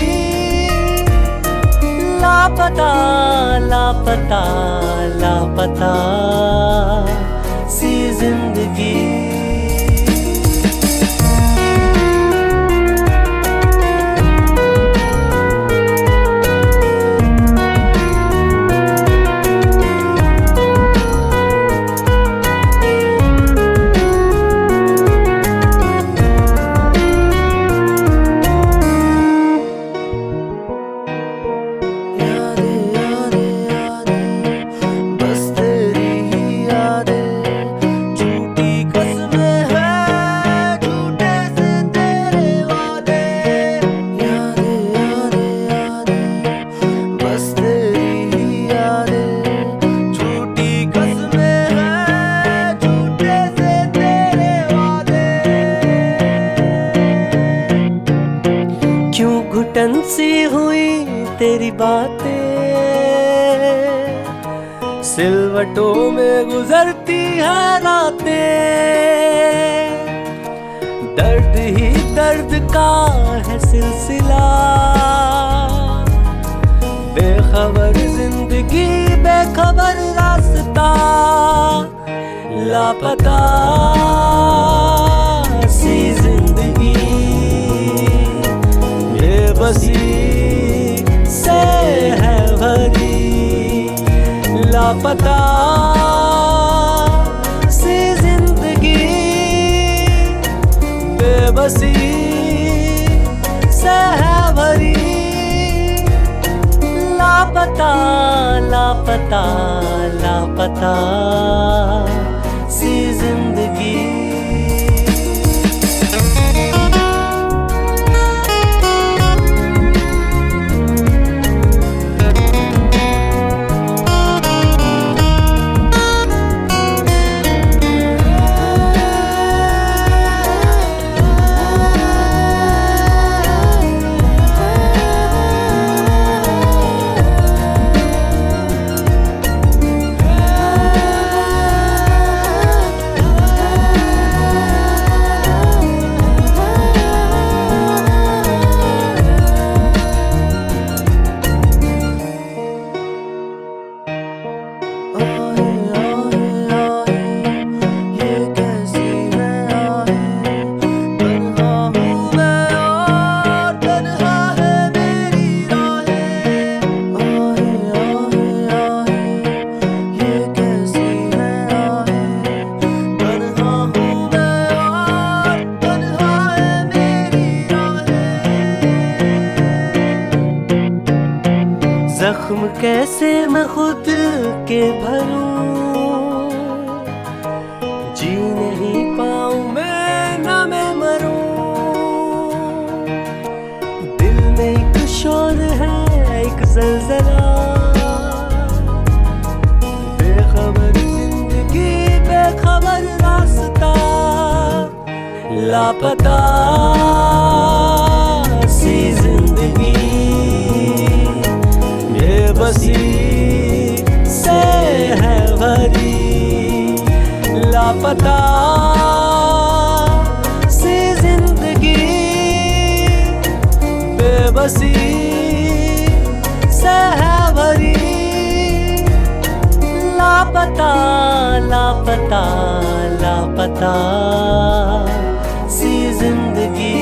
लापता लापता लापता सी जिंदगी। घुटन सी हुई तेरी बातें, सिलवटों में गुजरती है रातें, दर्द ही दर्द का है सिलसिला, बेखबर जिंदगी बेखबर रास्ता, लापता सी जिंदगी, बेबसी से है भरी, लापता सी जिंदगी, बेबसी से है भरी, लापता लापता लापता सी जिंदगी। जख्म कैसे मैं खुद के भरूं, जी नहीं पाऊं मैं ना मैं मरूं, दिल में एक शोर है एक ज़लज़ला, बेखबर जिंदगी बेखबर रास्ता, लापता सी जिंदगी, बेबसी से है भरी, लापता सी जिंदगी, बेबसी से है भरी, लापता लापता लापता सी जिंदगी।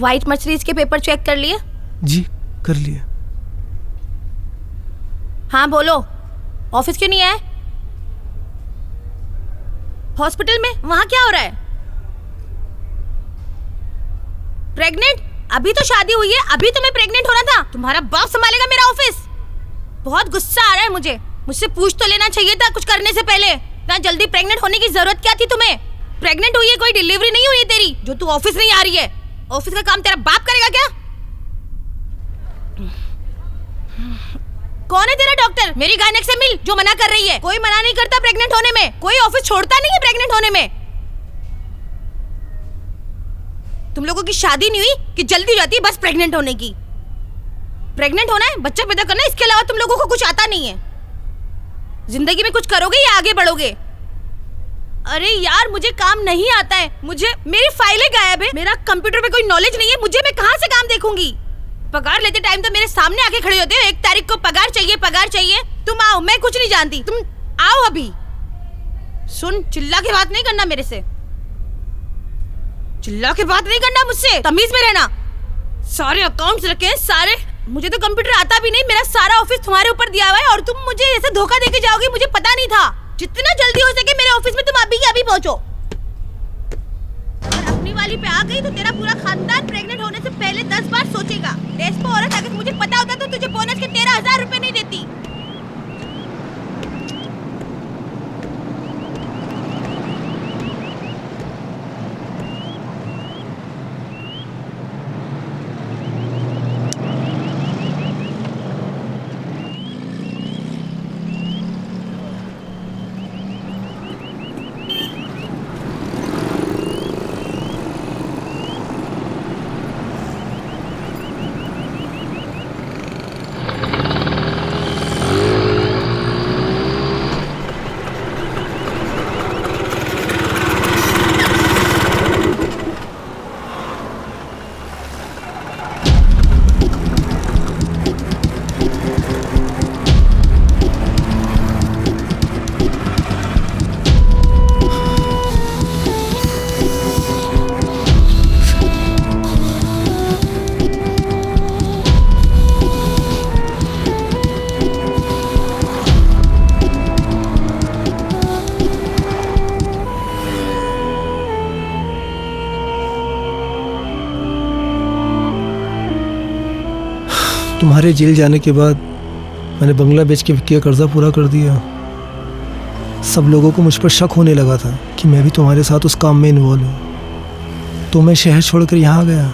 व्हाइट मर्सिडीज के पेपर चेक कर लिए? जी कर लिए। हाँ बोलो, ऑफिस क्यों नहीं आए? हॉस्पिटल में वहां क्या हो रहा है? प्रेग्नेंट? अभी तो शादी हुई है, अभी तुम्हें प्रेग्नेंट होना था। तुम्हारा बाप संभालेगा मेरा ऑफिस। बहुत गुस्सा आ रहा है मुझसे पूछ तो लेना चाहिए था कुछ करने से पहले। इतना जल्दी प्रेग्नेंट होने की जरूरत क्या थी तुम्हें? प्रेग्नेंट हुई है, कोई डिलीवरी नहीं हुई है तेरी जो तू ऑफिस नहीं आ रही है। ऑफिस का काम तेरा बाप करेगा क्या? कौन है तेरा डॉक्टर? मेरी गायनेक से मिल जो मना कर रही है। कोई मना नहीं करता प्रेग्नेंट होने में, कोई ऑफिस छोड़ता नहीं है प्रेग्नेंट होने में। तुम लोगों की शादी नहीं हुई कि जल्दी जाती है बस प्रेग्नेंट होने की। प्रेग्नेंट होना है, बच्चा पैदा करना है, इसके अलावा तुम लोगों को कुछ आता नहीं है। जिंदगी में कुछ करोगे या आगे बढ़ोगे? अरे यार मुझे काम नहीं आता है, मुझे मेरी फाइलें गायब है, मेरा कंप्यूटर पे कोई नॉलेज नहीं है, मुझे मैं कहाँ से काम देखूंगी? पगार लेते टाइम तो मेरे सामने आके खड़े होते हो, 1 तारीख को पगार चाहिए। तुम आओ, मैं कुछ नहीं जानती, तुम आओ अभी। सुन, चिल्ला के बात नहीं करना मेरे से, चिल्ला के बात नहीं करना मुझसे, तमीज में रहना। सारे अकाउंट्स रखे हैं सारे, मुझे तो कंप्यूटर आता भी नहीं, मेरा सारा ऑफिस तुम्हारे ऊपर दिया हुआ है और तुम मुझे ऐसे धोखा देके जाओगी, मुझे पता नहीं था। जितना जल्दी हो सके मेरे ऑफिस में तुम अभी के अभी पहुंचो। अगर अपनी वाली पे आ गई तो तेरा पूरा खानदान प्रेग्नेंट होने से पहले 10 बार सोचेगा। डेस्पो औरत, अगर मुझे पता होता तो तुझे बोनस के 13,000 रुपए नहीं देती। तुम्हारे जेल जाने के बाद मैंने बंगला बेच के विक्की का कर्जा पूरा कर दिया। सब लोगों को मुझ पर शक होने लगा था कि मैं भी तुम्हारे साथ उस काम में इन्वॉल्व हूँ, तो मैं शहर छोड़कर यहाँ आ गया।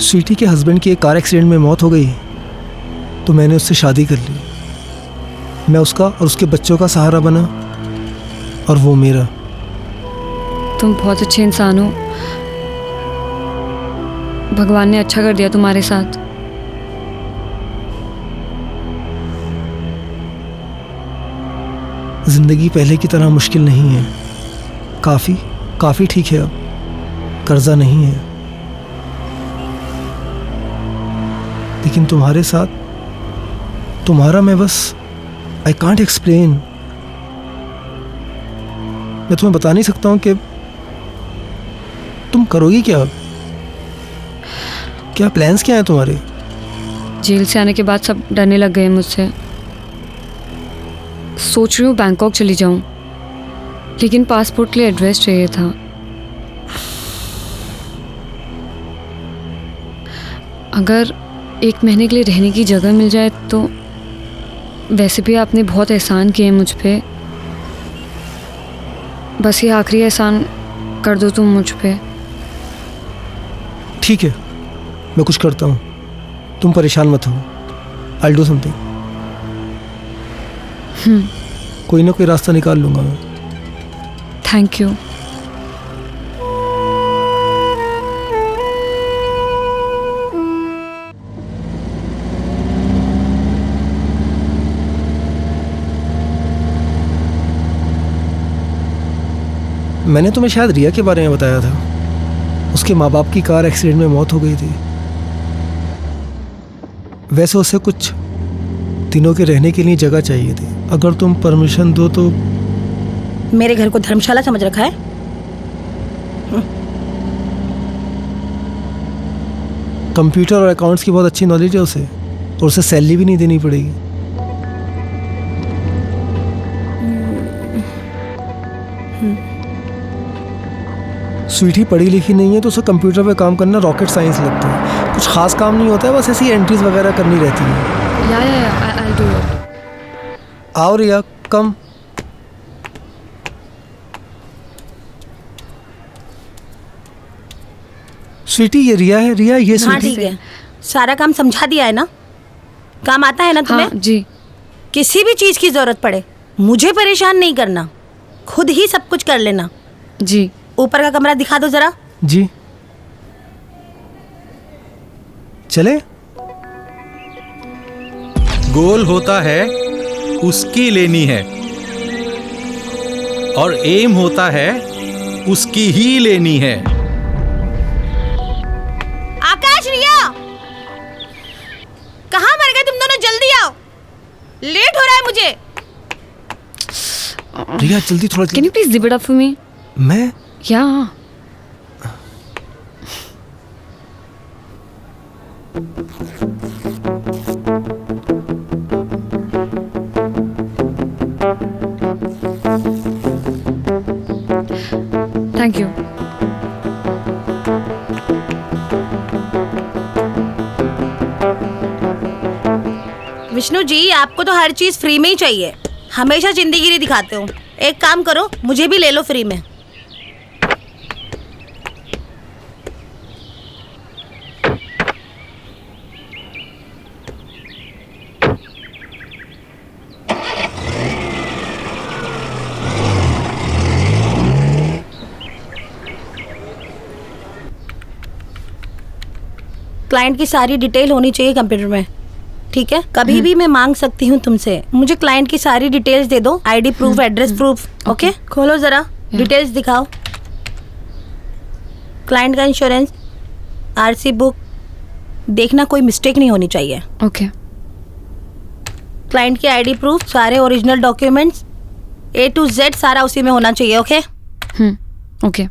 स्वीटी के हस्बैंड की एक कार एक्सीडेंट में मौत हो गई तो मैंने उससे शादी कर ली। मैं उसका और उसके बच्चों का सहारा बना और वो मेरा। तुम बहुत अच्छे इंसान हो, भगवान ने अच्छा कर दिया तुम्हारे साथ। जिंदगी पहले की तरह मुश्किल नहीं है, काफ़ी ठीक है अब, कर्जा नहीं है। लेकिन तुम्हारे साथ, तुम्हारा मैं बस आई कांट एक्सप्लेन। मैं तुम्हें बता नहीं सकता हूँ कि तुम करोगी क्या, क्या प्लान्स क्या हैं तुम्हारे? जेल से आने के बाद सब डरने लग गए मुझसे। सोच रही हूँ बैंकॉक चली जाऊँ, लेकिन पासपोर्ट के लिए एड्रेस चाहिए था। अगर 1 महीने के लिए रहने की जगह मिल जाए तो। वैसे भी आपने बहुत एहसान किए मुझ पे, बस ये आखिरी एहसान कर दो तुम मुझ पे। ठीक है, मैं कुछ करता हूँ, तुम परेशान मत हो। I do something. कोई ना कोई रास्ता निकाल लूँगा मैं। Thank you. मैंने तुम्हें शायद रिया के बारे में बताया था, उसके माँ बाप की कार एक्सीडेंट में मौत हो गई थी। वैसे उसे कुछ दिनों के रहने के लिए जगह चाहिए थी, अगर तुम परमिशन दो तो। मेरे घर को धर्मशाला समझ रखा है? कंप्यूटर और अकाउंट्स की बहुत अच्छी नॉलेज है उसे, और उसे सैलरी भी नहीं देनी पड़ेगी। स्वीटी पढ़ी लिखी नहीं है तो उसे कंप्यूटर पे काम करना रॉकेट साइंस लगता है। कुछ खास काम नहीं होता है, बस ऐसी एंट्रीज वगैरह करनी रहती है। या I'll do it। आओ रिया, कम। स्वीटी ये रिया है। रिया ये हाँ स्वीटी। ठीक है। सारा काम समझा दिया है ना? काम आता है ना तुम्हें? हाँ, जी। किसी भी चीज की जरूरत पड़े मुझे परेशान नहीं करना, खुद ही सब कुछ कर लेना। जी। ऊपर का कमरा दिखा दो जरा। जी चले। गोल होता है उसकी लेनी है और एम होता है उसकी ही लेनी है। आकाश, रिया, कहाँ मर गए तुम दोनों? जल्दी आओ, लेट हो रहा है मुझे। रिया जल्दी, थोड़ा। Can you please zip it up for me? मैं? या। Thank you. विष्णु जी, आपको तो हर चीज फ्री में ही चाहिए, हमेशा जिंदगी दिखाते हो। एक काम करो, मुझे भी ले लो फ्री में। क्लाइंट की सारी डिटेल होनी चाहिए कंप्यूटर में, ठीक है? कभी भी मैं मांग सकती हूँ तुमसे, मुझे क्लाइंट की सारी डिटेल्स दे दो, ID proof, address proof. Okay, खोलो जरा, डिटेल्स दिखाओ। क्लाइंट का इंश्योरेंस, आरसी बुक, देखना कोई मिस्टेक नहीं होनी चाहिए। ओके। क्लाइंट की आईडी प्रूफ, सारे original documents A to Z सारा उसी में होना चाहिए। Okay okay.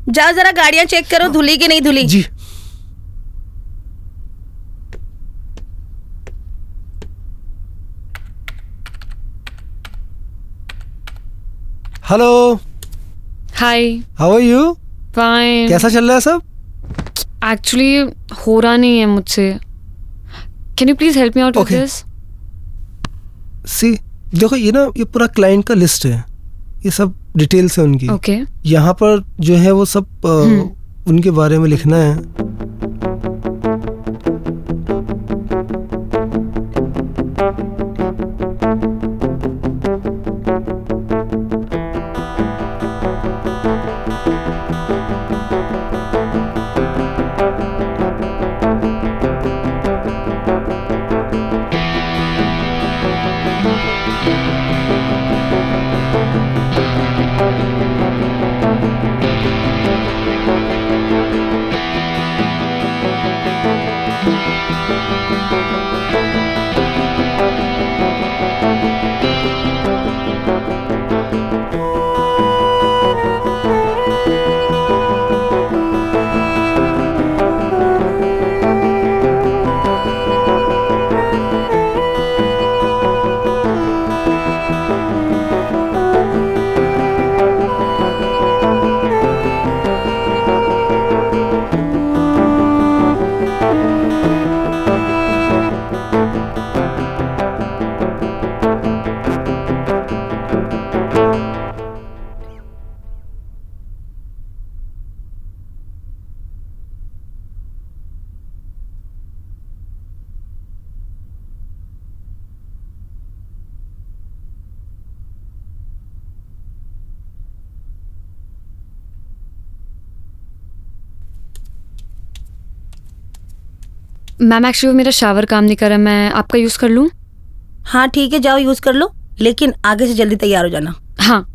जाओ जरा गाड़ियाँ चेक करो, धुली की नहीं धुली। जी। Hello. Hi. How are you? Fine. कैसा चल रहा है सब? एक्चुअली हो रहा नहीं है मुझसे। Can you please help me out with this? See देखो, ये ना, ये पूरा क्लाइंट का लिस्ट है, ये सब डिटेल्स है उनकी। ओके। यहाँ पर जो है वो सब उनके बारे में लिखना है। मैम एक्चुअली मेरा शावर काम नहीं कर रहा, मैं आपका यूज़ कर लूँ? हाँ ठीक है, जाओ यूज़ कर लो, लेकिन आगे से जल्दी तैयार हो जाना। हाँ।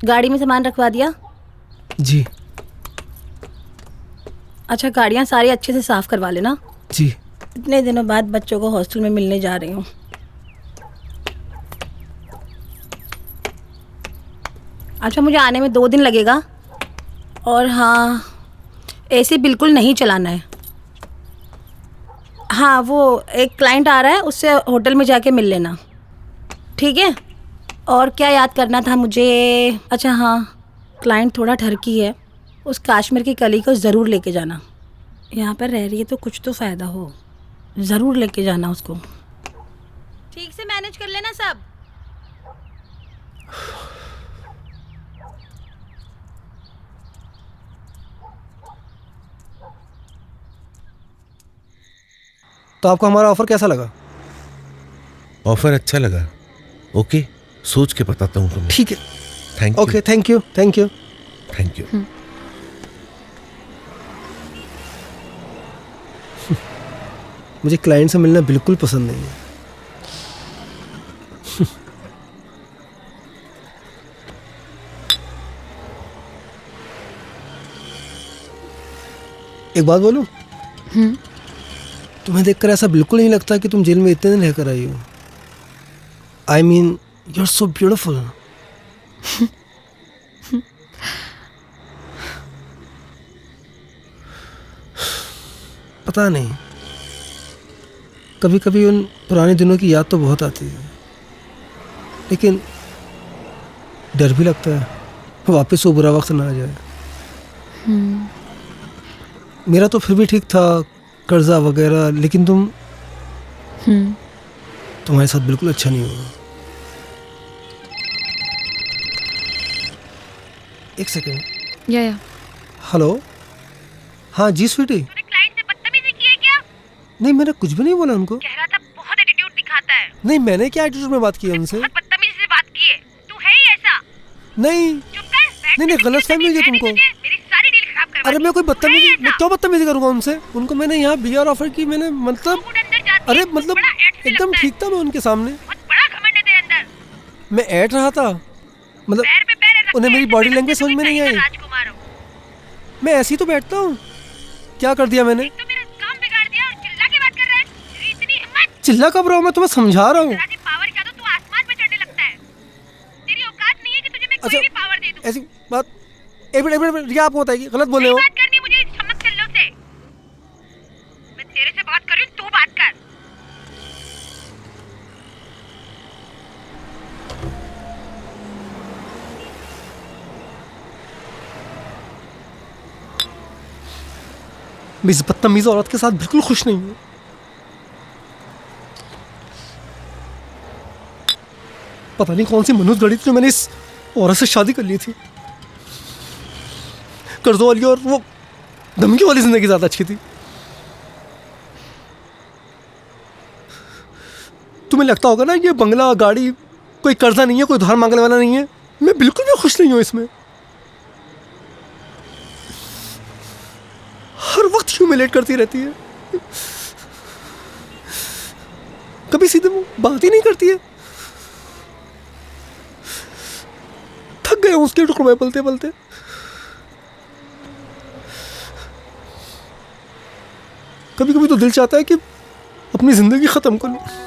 गाड़ी में सामान रखवा दिया? जी। अच्छा, गाड़ियाँ सारी अच्छे से साफ करवा लेना। जी। इतने दिनों बाद बच्चों को हॉस्टल में मिलने जा रही हूँ। अच्छा, मुझे आने में 2 दिन लगेगा। और हाँ, एसी बिल्कुल नहीं चलाना है। हाँ, वो एक क्लाइंट आ रहा है, उससे होटल में जाके मिल लेना, ठीक है? और क्या याद करना था मुझे? अच्छा हाँ, क्लाइंट थोड़ा ठरकी है, उस काश्मीर की कली को ज़रूर लेके जाना। यहाँ पर रह रही है तो कुछ तो फ़ायदा हो, ज़रूर लेके जाना उसको। ठीक से मैनेज कर लेना सब। तो आपको हमारा ऑफर कैसा लगा? ऑफर अच्छा लगा। ओके, सोच के बताता हूँ तुम्हें। ठीक है। Thank you. Okay, thank you. Thank you. Thank you. मुझे क्लाइंट से मिलना बिल्कुल पसंद नहीं है। एक बात बोलूं? तुम्हें देखकर ऐसा बिल्कुल नहीं लगता कि तुम जेल में इतने दिन रहकर आई हो। I mean, you are so beautiful. पता नहीं, कभी कभी उन पुराने दिनों की याद तो बहुत आती है, लेकिन डर भी लगता है वापस वो बुरा वक्त ना आ जाए। मेरा तो फिर भी ठीक था, कर्जा वगैरह, लेकिन तुम्हारे साथ बिल्कुल अच्छा नहीं हुआ। एक सेकेंड। या हेलो। हाँ जी स्वीटी। तूने क्लाइंट से बदतमीजी की है क्या? नहीं, मैंने कुछ भी नहीं बोला उनको। कह रहा था बहुत एटीट्यूड दिखाता है। नहीं, मैंने क्या एटीट्यूड में बात की है उनसे? बहुत बदतमीजी से बात की है। तू है ही ऐसा। नहीं नहीं, गलत फहमी हुई है तुमको। मेरी सारी डील खराब करवा अरे मैं कोई बदतमीजी, मैं क्यों बदतमीजी करूंगा उनसे? उनको मैंने यहाँ बियर ऑफर की, मैंने मतलब, अरे मतलब एकदम ठीक था मैं उनके सामने। बड़ा घमंड है तेरे अंदर। मैं ऐट रहा था, मतलब उन्हें मेरी बॉडी लैंग्वेज समझ में नहीं आई। मैं ऐसे ही तो बैठता हूँ। क्या कर दिया मैंने? चिल्ला कब रहा हूँ? मैं तुम्हें समझा रहा हूँ। अच्छा, ऐसी बात एक मिनट रिया, आपको बताएगी, गलत बोले हो। बात करनी मुझे, समझ कर लो से। मैं तेरे से बात कर रही हूँ, तू बात कर। मैं इस बदतमीज औरत के साथ बिल्कुल खुश नहीं हूँ। पता नहीं कौन सी मनहूस घड़ी थी जो मैंने इस औरत से शादी कर ली थी। कर्जों वाली और वो धमकी वाली जिंदगी ज्यादा अच्छी थी। तुम्हें लगता होगा ना ये बंगला गाड़ी कोई कर्जा नहीं है, कोई उधार मांगने वाला नहीं है। मैं बिल्कुल भी खुश नहीं हूं इसमें। हर वक्त ह्यूमिलेट करती रहती है, कभी सीधे मुंह बात ही नहीं करती है। थक गए हूं उसके टुकड़ों में पलते पलते। कभी कभी तो दिल चाहता है कि अपनी जिंदगी खत्म कर लूं।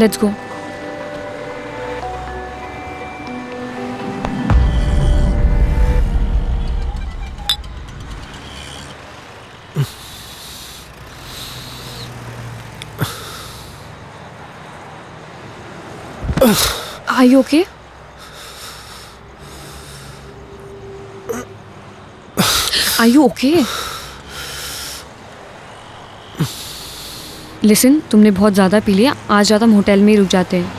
Let's go. Are you okay? Are you okay? Listen, तुमने बहुत ज़्यादा पी लिया. आज रात हम होटल में ही रुक जाते हैं.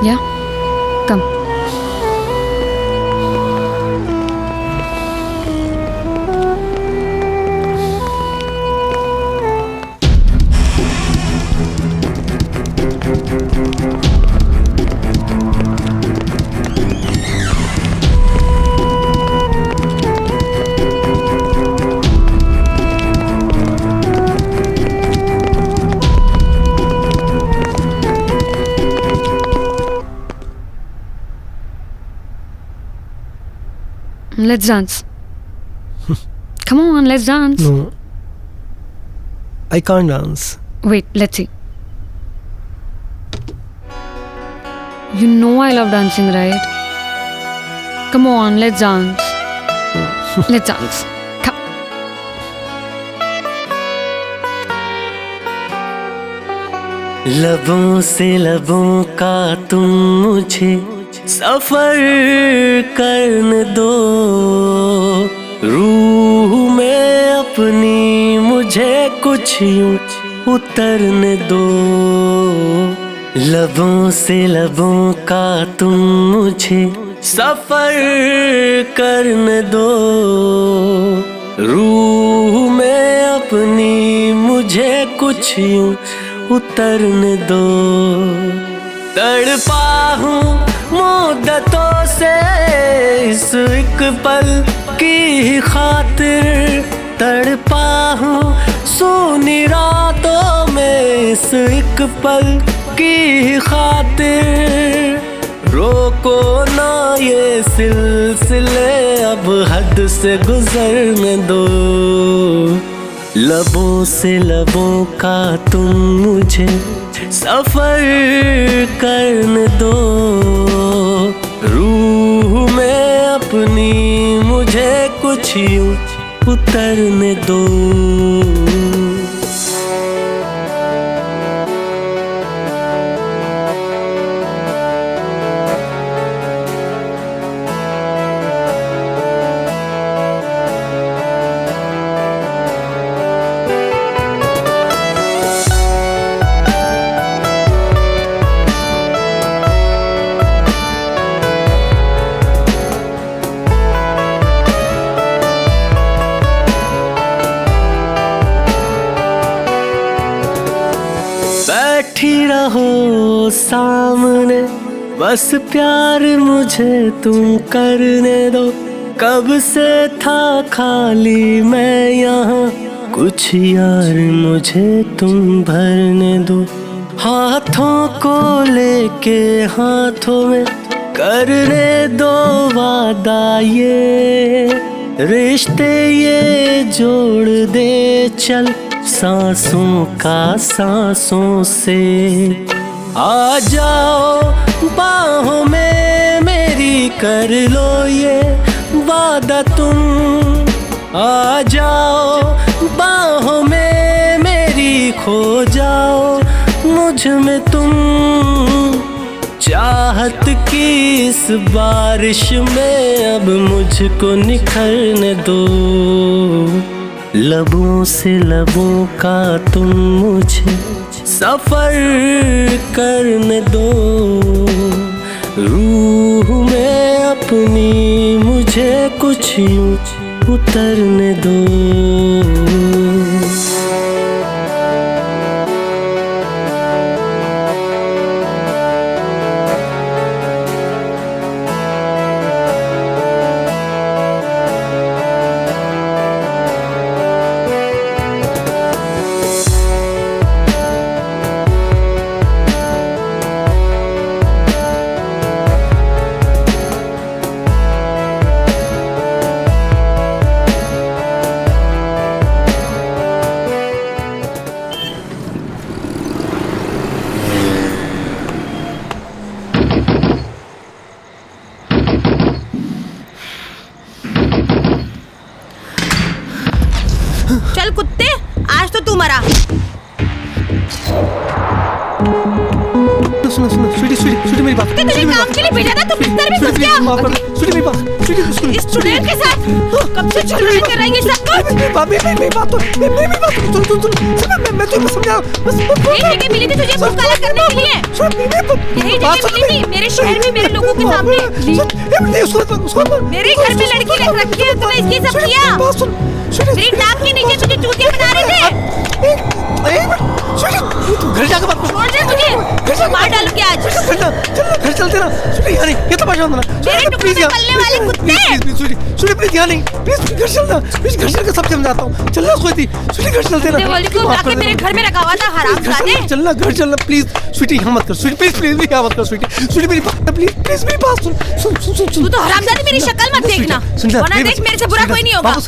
Yeah? Come. Let's dance. Come on, let's dance. No. I can't dance. Wait, let's see. You know I love dancing, right? Come on, let's dance. Let's dance. Come. लबों से लबों का तुम मुझे सफर करने दो, रूह में अपनी मुझे कुछ यूं उतरने दो. लबों से लबों का तुम मुझे सफर करने दो, रूह में अपनी मुझे कुछ यूं उतरने दो. तड़पा हूँ मुद्दतों से इस एक पल की खातिर, तड़पा हूँ सोनी रातों में इस एक पल की खातिर. रोको ना ये सिलसिले, अब हद से गुजरने दो. लबों से लबों का तुम मुझे सफर करने दो, रूह में अपनी मुझे कुछ यूं उतरने दो. बैठी रहो सामने, बस प्यार मुझे तुम करने दो. कब से था खाली मैं यहाँ, कुछ यार मुझे तुम भरने दो. हाथों को लेके हाथों में करने दो वादा, ये रिश्ते ये जोड़ दे चल सांसों का सांसों से. आ जाओ बाहों में मेरी, कर लो ये वादा तुम. आ जाओ बाहों में मेरी, खो जाओ मुझ में तुम. चाहत की इस बारिश में अब मुझको निखरने दो. लबों से लबों का तुम मुझे सफर करने दो, रूह में अपनी मुझे कुछ यूं उतरने दो. स्वीटी मेरी बात। तुझे काम के लिए भेजा था, तू बिस्तर में घुस गया। माफ कर दे स्वीटी मेरी बात। स्वीटी स्टूडेंट के साथ कब से चल रहा कर रही है सब कुछ। मेरी बात तो मैं तुझे समझा। यही जगह मिली थी तुझे मुंह काला करने के लिए। यही जगह मिली थी मेरे शहर में मेरे लोगों के सामने। मेरे घर में लड़की रख रखी है, तूने इसकी सब किया। मेरी टांग के नीचे तुझे चूतिया बना रहे थे। घर जाकर बात छोड़ दे मुझे, मार डालूंगी आज। घर चलते ना स्वीटी, यानी ये तो परेशान होना। मेरे टुकड़े में पलने वाले कुत्ते। स्वीटी प्लीज यहाँ नहीं, प्लीज घर चलना, प्लीज घर चल के सब समझाता हूँ। चलना स्वीटी, स्वीटी घर चलते ना। देवाली को आके मेरे घर में रखा हुआ था हरामजादे। चलना घर चलना प्लीज स्वीटी, यहाँ मत कर स्वीटी, प्लीज प्लीज यहाँ मत कर स्वीटी। स्वीटी मेरी बात प्लीज प्लीज मेरी बात सुन। तू तो हरामजादे, मेरी शक्ल मत देखना, वरना देख मेरे से बुरा कोई नहीं होगा। बाबू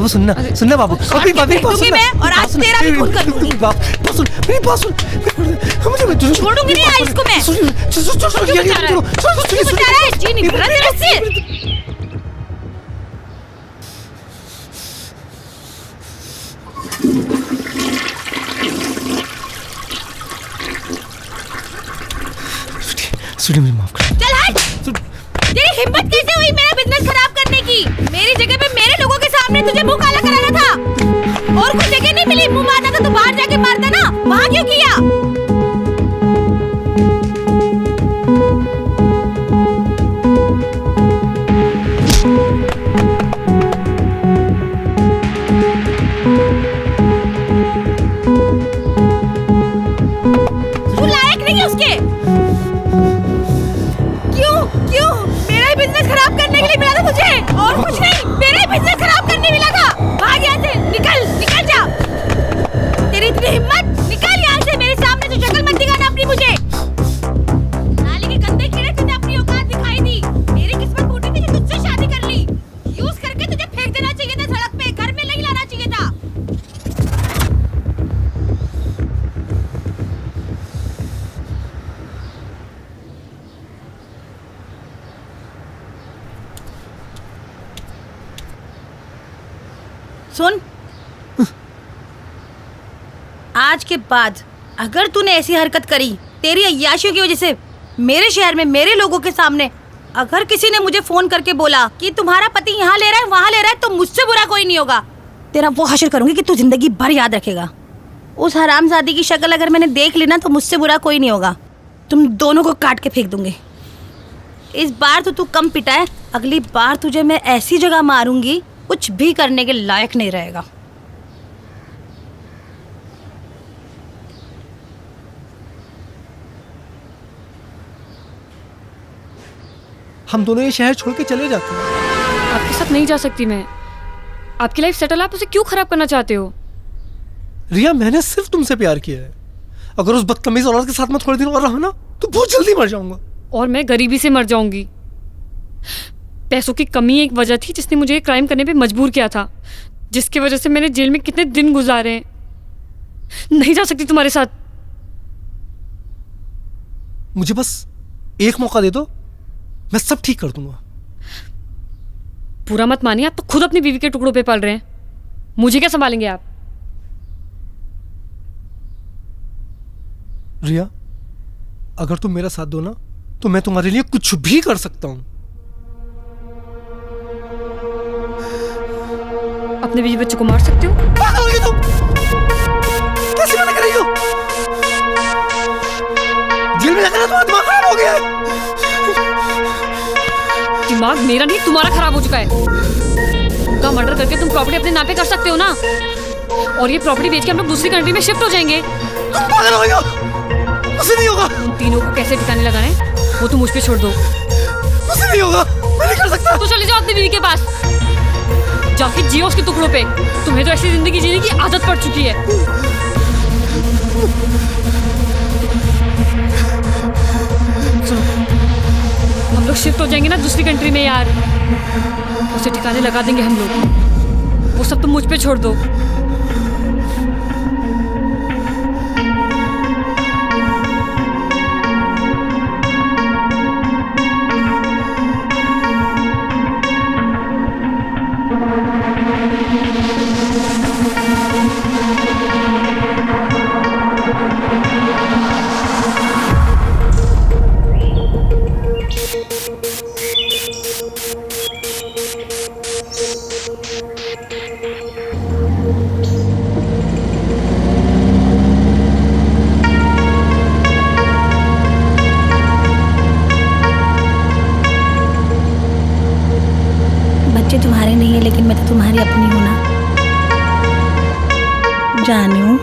सुनना बाबू, अपनी बात दूंगी मैं और आज तेरा भी खून कर दूंगी। बात सुन, मेरी बात सुन। छोड़ूंगी नहीं आज इसको मैं। जी निकल रहा तेरे से। स्वीटी मेरी माफ कर। चल हट। तेरी हिम्मत कैसे हुई मेरा बिजनेस खराब करने की? मेरी जगह पे मेरे लोगों के सामने तुझे मुंह काला कराना था। और कोई जगह नहीं मिली मुंह मारना था तो बाहर जाके मारता ना, वहां क्यों किया? तू लायक नहीं है उसके। क्यों मेरा ही बिजनेस खराब करने के लिए मिला था तुझे, और कुछ नहीं। मेरा ही बिजनेस खराब करने मिला था। भाग यहाँ से, निकल जा। तेरी इतनी हिम्मत, निकल यहाँ से। मेरे सामने तो शक्ल मत दिखाना अपनी मुझे। नाली के गंदे कीड़े, तुझे अपनी औकात दिखाई दी। मेरी किस्मत फूटी थी कि तुझसे शादी कर ली। यूज करके तुझे फेंक देना चाहिए था सड़क पे, घर में नहीं लाना चाहिए था। सुन, आज के बाद अगर तूने ऐसी हरकत करी तेरी अय्याशियों की वजह से मेरे शहर में मेरे लोगों के सामने, अगर किसी ने मुझे फोन करके बोला कि तुम्हारा पति यहाँ ले रहा है वहां ले रहा है, तो मुझसे बुरा कोई नहीं होगा। तेरा वो हश्र करूंगी कि तू जिंदगी भर याद रखेगा। उस हरामजादी की शक्ल अगर मैंने देख ली ना तो मुझसे बुरा कोई नहीं होगा। तुम दोनों को काट के फेंक दूंगी। इस बार तो तू कम पिटा है, अगली बार तुझे मैं ऐसी जगह मारूंगी कुछ भी करने के लायक नहीं रहेगा। हम दोनों ये शहर छोड़ के चले जाते हैं। आपके साथ नहीं जा सकती मैं। आपकी लाइफ सेटल, आप उसे क्यों खराब करना चाहते हो? रिया, मैंने सिर्फ तुमसे प्यार किया है। अगर उस बदतमीज औरत के साथ मैं थोड़े दिन और रहा ना तो बहुत जल्दी मर जाऊंगा। और मैं गरीबी से मर जाऊंगी। पैसों की कमी एक वजह थी जिसने मुझे क्राइम करने पे मजबूर किया था, जिसकी वजह से मैंने जेल में कितने दिन गुजारे हैं। नहीं जा सकती तुम्हारे साथ। मुझे बस एक मौका दे दो, मैं सब ठीक कर दूंगा। पूरा मत मानिए, आप तो खुद अपनी बीवी के टुकड़ों पे पल रहे हैं। मुझे क्या संभालेंगे आप? रिया, अगर तुम मेरा साथ दो ना तो मैं तुम्हारे लिए कुछ भी कर सकता हूं। अपने बीवी बच्चे को मार सकते हो? कैसे मना कर रही हो? जेल में जाकर तुम्हारा दिमाग खराब हो गया है। दिमाग मेरा नहीं तुम्हारा खराब हो चुका है। उनका मर्डर करके तुम प्रॉपर्टी अपने नाम पे कर सकते हो ना, और ये प्रॉपर्टी बेच के हम लोग दूसरी कंट्री में शिफ्ट हो जाएंगे। तुम पागल हो गई हो? मुझसे नहीं होगा। उन तीनों को कैसे ठिकाने लगाने वो तुम मुझ पे छोड़ दो। मुझसे नहीं होगा, मैं नहीं कर सकता। तो चले जाओ अपनी बीवी के पास, जाके जियो उसके टुकड़ों पे। तुम्हें तो ऐसी जिंदगी जीने की आदत पड़ चुकी है। हम लोग शिफ्ट हो जाएंगे ना दूसरी कंट्री में यार, उसे ठिकाने लगा देंगे हम लोग। वो सब तुम मुझ पे छोड़ दो। तुम्हारी अपनी हूँ ना। जानू,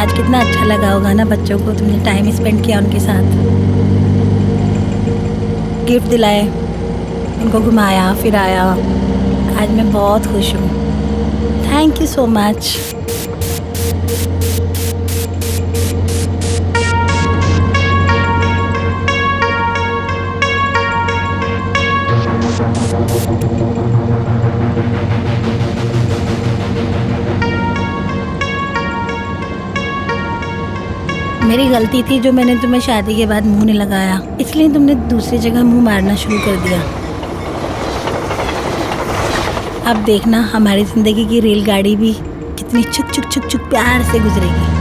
आज कितना अच्छा लगा होगा ना बच्चों को तुमने टाइम स्पेंड किया उनके साथ, गिफ्ट दिलाए, उनको घुमाया फिराया। आज मैं बहुत खुश हूँ। Thank you so much. मेरी गलती थी जो मैंने तुम्हें शादी के बाद मुंह नहीं लगाया, इसलिए तुमने दूसरी जगह मुंह मारना शुरू कर दिया। अब देखना हमारी जिंदगी की रेलगाड़ी भी कितनी चुक चुक चुक चुक प्यार से गुजरेगी।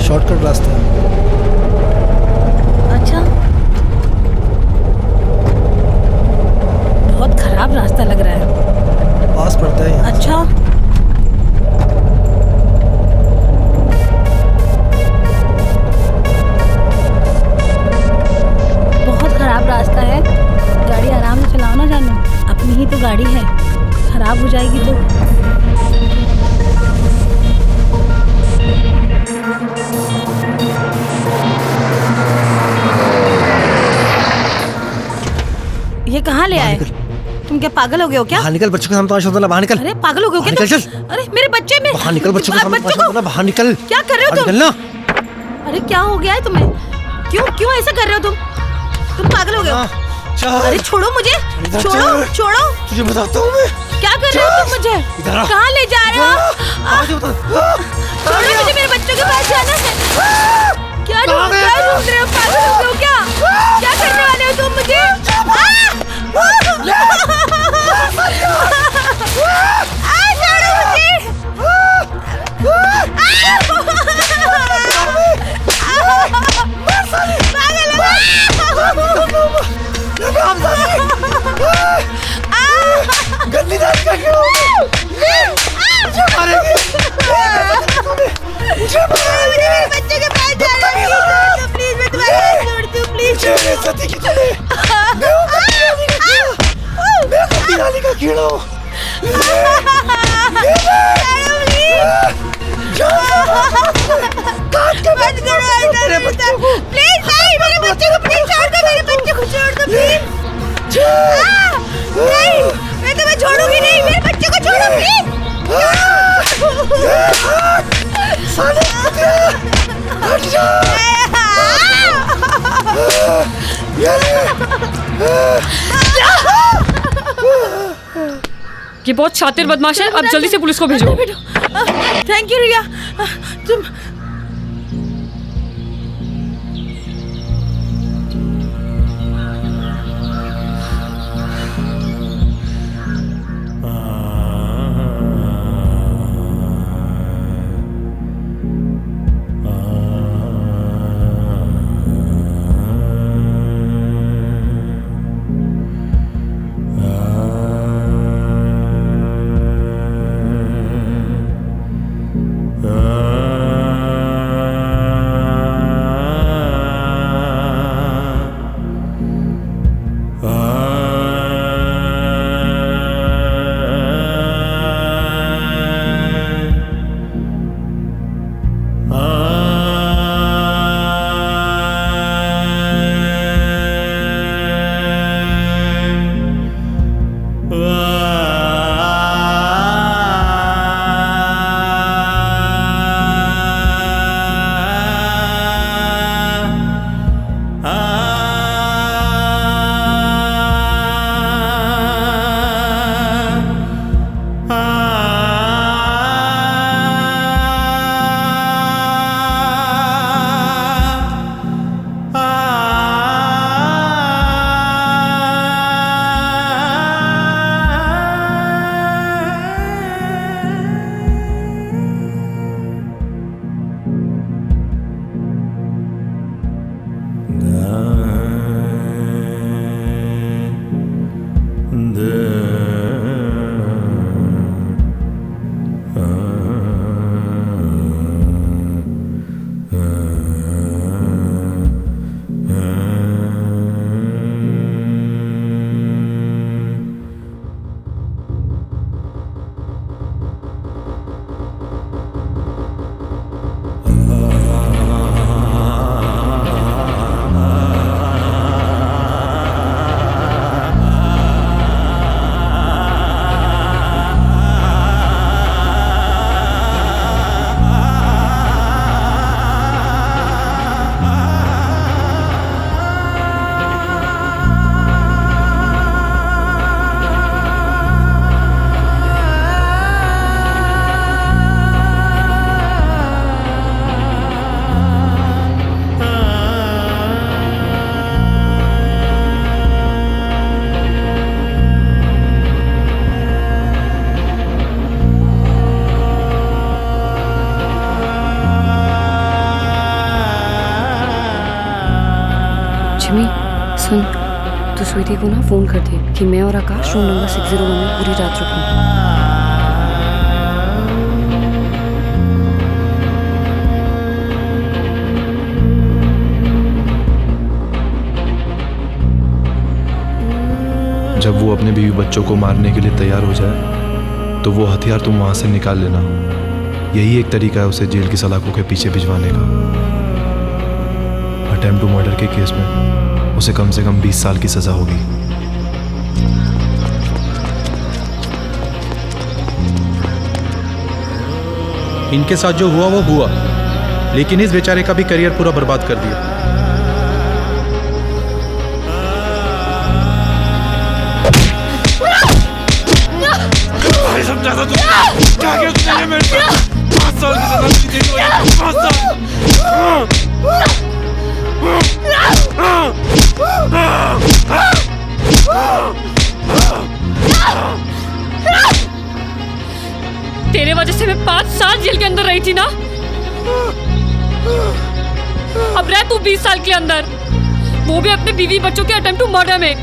शॉर्टकट रास्ता है। अच्छा, बहुत खराब रास्ता लग रहा है। पास पड़ता है यहाँ। अच्छा, बहुत खराब रास्ता है। गाड़ी आराम से चलाओ ना जानू, अपनी ही तो गाड़ी है, खराब हो जाएगी तो। ये कहाँ ले आए? तुम क्या पागल हो गए हो क्या? बाहर निकल, बच्चों के सामने तमाशा होता, बाहर निकल। अरे पागल हो गए हो क्या? निकल चल। अरे मेरे बच्चे में बाहर निकल, बच्चों के सामने तमाशा होता, बाहर निकल। क्या कर रहे हो तुम? निकलना। अरे क्या हो गया है तुम्हें? क्यों ऐसा कर रहे हो तुम? तुम पागल हो गए हो? अरे छोड़ो मुझे, छोड़ो। तुझे बताता हूँ मैं। क्या कर रहे हो तुम मुझे? कहाँ ले जा रहे हो? छोड़ो मुझे, मेरे बच्चों के पास जाना है। क्या ढूंढ रहे हो? पागल हो गए हो क्या? क्या करने वाले हो तुम मुझे? गंदी दाल का क्यों? मुझे मारेगी। मुझे मारेगी। बच्चे के पास जा रहा हूँ। प्लीज मैं तुम्हारे हाथ जोड़ती हूँ, प्लीज। सती की तुम्हें। मैं गंदी दाल का कीड़ा हूँ। बंद करो मेरे बच्चे को। प्लीज नहीं, मेरे बच्चे को प्लीज छोड़ दो, मेरे बच्चे को छोड़ दो प्लीज। नहीं, मैं तुम्हें छोड़ूंगी नहीं, मेरे बच्चे को छोड़ो प्लीज। हट जा। ये बहुत शातिर बदमाश है, अब जल्दी से पुलिस को भेजो। थैंक यू रिया, तुम Ah सुन, तू स्वीटी को ना फ़ोन कर दे कि मैं और आकाश रूम नंबर 601 में पूरी रात रुकेंगे। जब वो अपने बीवी बच्चों को मारने के लिए तैयार हो जाए तो वो हथियार तुम वहां से निकाल लेना। यही एक तरीका है उसे जेल की सलाखों के पीछे भिजवाने का। अटेम्प्ट टू मर्डर के केस में उसे कम से कम 20 साल की सजा होगी। इनके साथ जो हुआ वो हुआ, लेकिन इस बेचारे का भी करियर पूरा बर्बाद कर दिया। समझा था तू क्या क्या तुझे मेरे साथ 5 साल की सजा दी थी। 5 साल तेरे वजह से मैं 5 साल जेल के अंदर रही थी ना। अब रह तू 20 साल के अंदर, वो भी अपने बीवी बच्चों के अटेम्प्ट टू मर्डर में।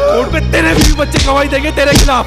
कोर्ट में तेरे भी बच्चे गवाही देंगे तेरे खिलाफ।